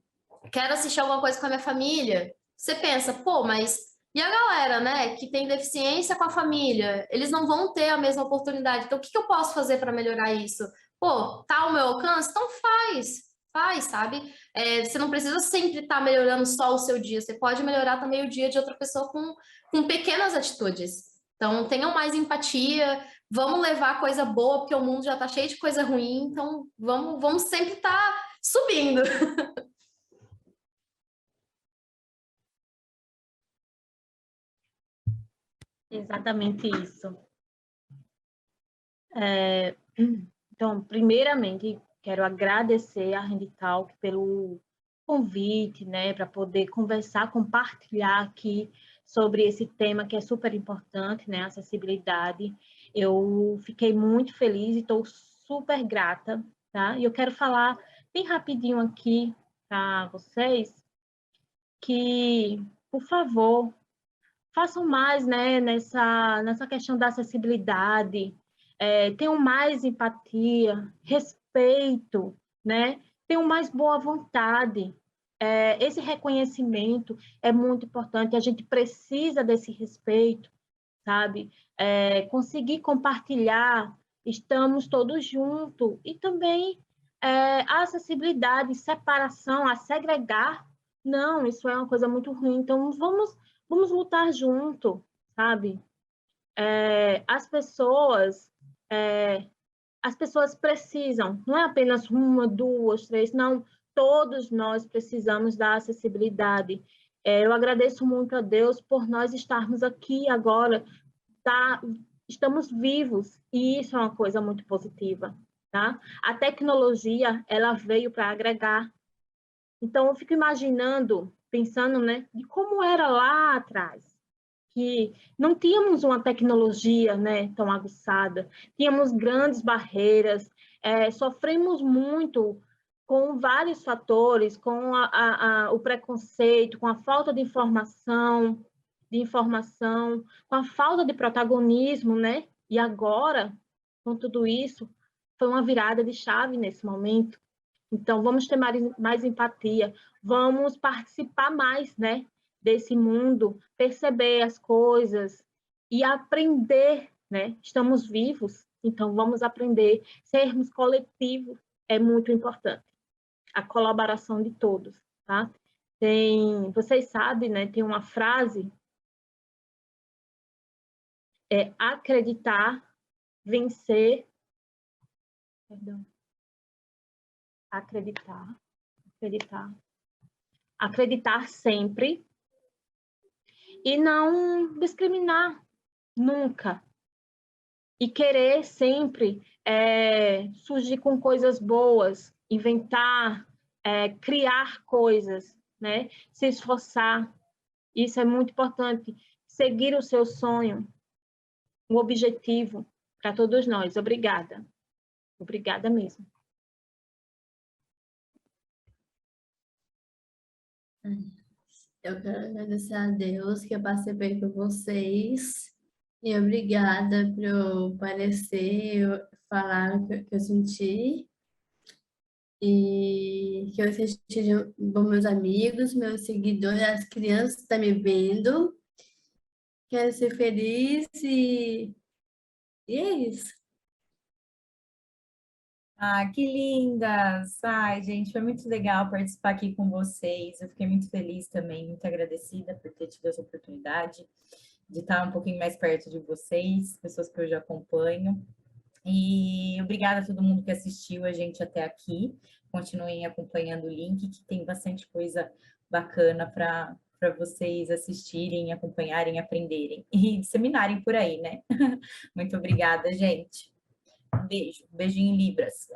quero assistir alguma coisa com a minha família. Você pensa, pô, mas e a galera, né, que tem deficiência com a família? Eles não vão ter a mesma oportunidade. Então, o que eu posso fazer para melhorar isso? Pô, tá ao meu alcance? Então faz, sabe? Você não precisa sempre estar melhorando só o seu dia, você pode melhorar também o dia de outra pessoa com pequenas atitudes. Então, tenham mais empatia, vamos levar coisa boa, porque o mundo já está cheio de coisa ruim, então vamos sempre estar subindo. Exatamente isso. Então, primeiramente, quero agradecer a Renditalk pelo convite, né, para poder conversar, compartilhar aqui sobre esse tema que é super importante, né, acessibilidade. Eu fiquei muito feliz e estou super grata, tá? E eu quero falar bem rapidinho aqui, para vocês que, por favor, façam mais, né, nessa questão da acessibilidade, tenham mais empatia, respeito, né, tenham mais boa vontade. Esse reconhecimento é muito importante, a gente precisa desse respeito, sabe? Conseguir compartilhar, estamos todos juntos, e também a acessibilidade, separação, a segregar, não, isso é uma coisa muito ruim, então vamos lutar junto, sabe? As pessoas precisam, não é apenas uma, duas, três, não, todos nós precisamos da acessibilidade. Eu agradeço muito a Deus por nós estarmos aqui agora, estamos vivos, e isso é uma coisa muito positiva, tá? A tecnologia, ela veio para agregar. Então, eu fico imaginando, pensando, né, de como era lá atrás, que não tínhamos uma tecnologia, né, tão aguçada, tínhamos grandes barreiras, sofremos muito com vários fatores, com o preconceito, com a falta de informação, com a falta de protagonismo, né? E agora, com tudo isso, foi uma virada de chave nesse momento. Então, vamos ter mais empatia, vamos participar mais, né, desse mundo, perceber as coisas e aprender, né? Estamos vivos, então vamos aprender. Sermos coletivos é muito importante. A colaboração de todos, tá? Vocês sabem, né, tem uma frase, acreditar, vencer, perdão, acreditar sempre e não discriminar nunca, e querer sempre surgir com coisas boas, inventar, criar coisas, né? Se esforçar, isso é muito importante, seguir o seu sonho, o objetivo para todos nós. Obrigada mesmo. Eu quero agradecer a Deus que eu participei com vocês. E obrigada por eu aparecer, falar o que eu senti. E que vocês sejam bons, meus amigos, meus seguidores, as crianças que estão me vendo. Quero ser feliz e é isso. Ah, que lindas! Ai, gente, foi muito legal participar aqui com vocês. Eu fiquei muito feliz também, muito agradecida por ter tido essa oportunidade de estar um pouquinho mais perto de vocês, pessoas que eu já acompanho. E obrigada a todo mundo que assistiu a gente até aqui. Continuem acompanhando o link, que tem bastante coisa bacana para vocês assistirem, acompanharem, aprenderem e disseminarem por aí, né? Muito obrigada, gente. Um beijo, beijinho em Libras.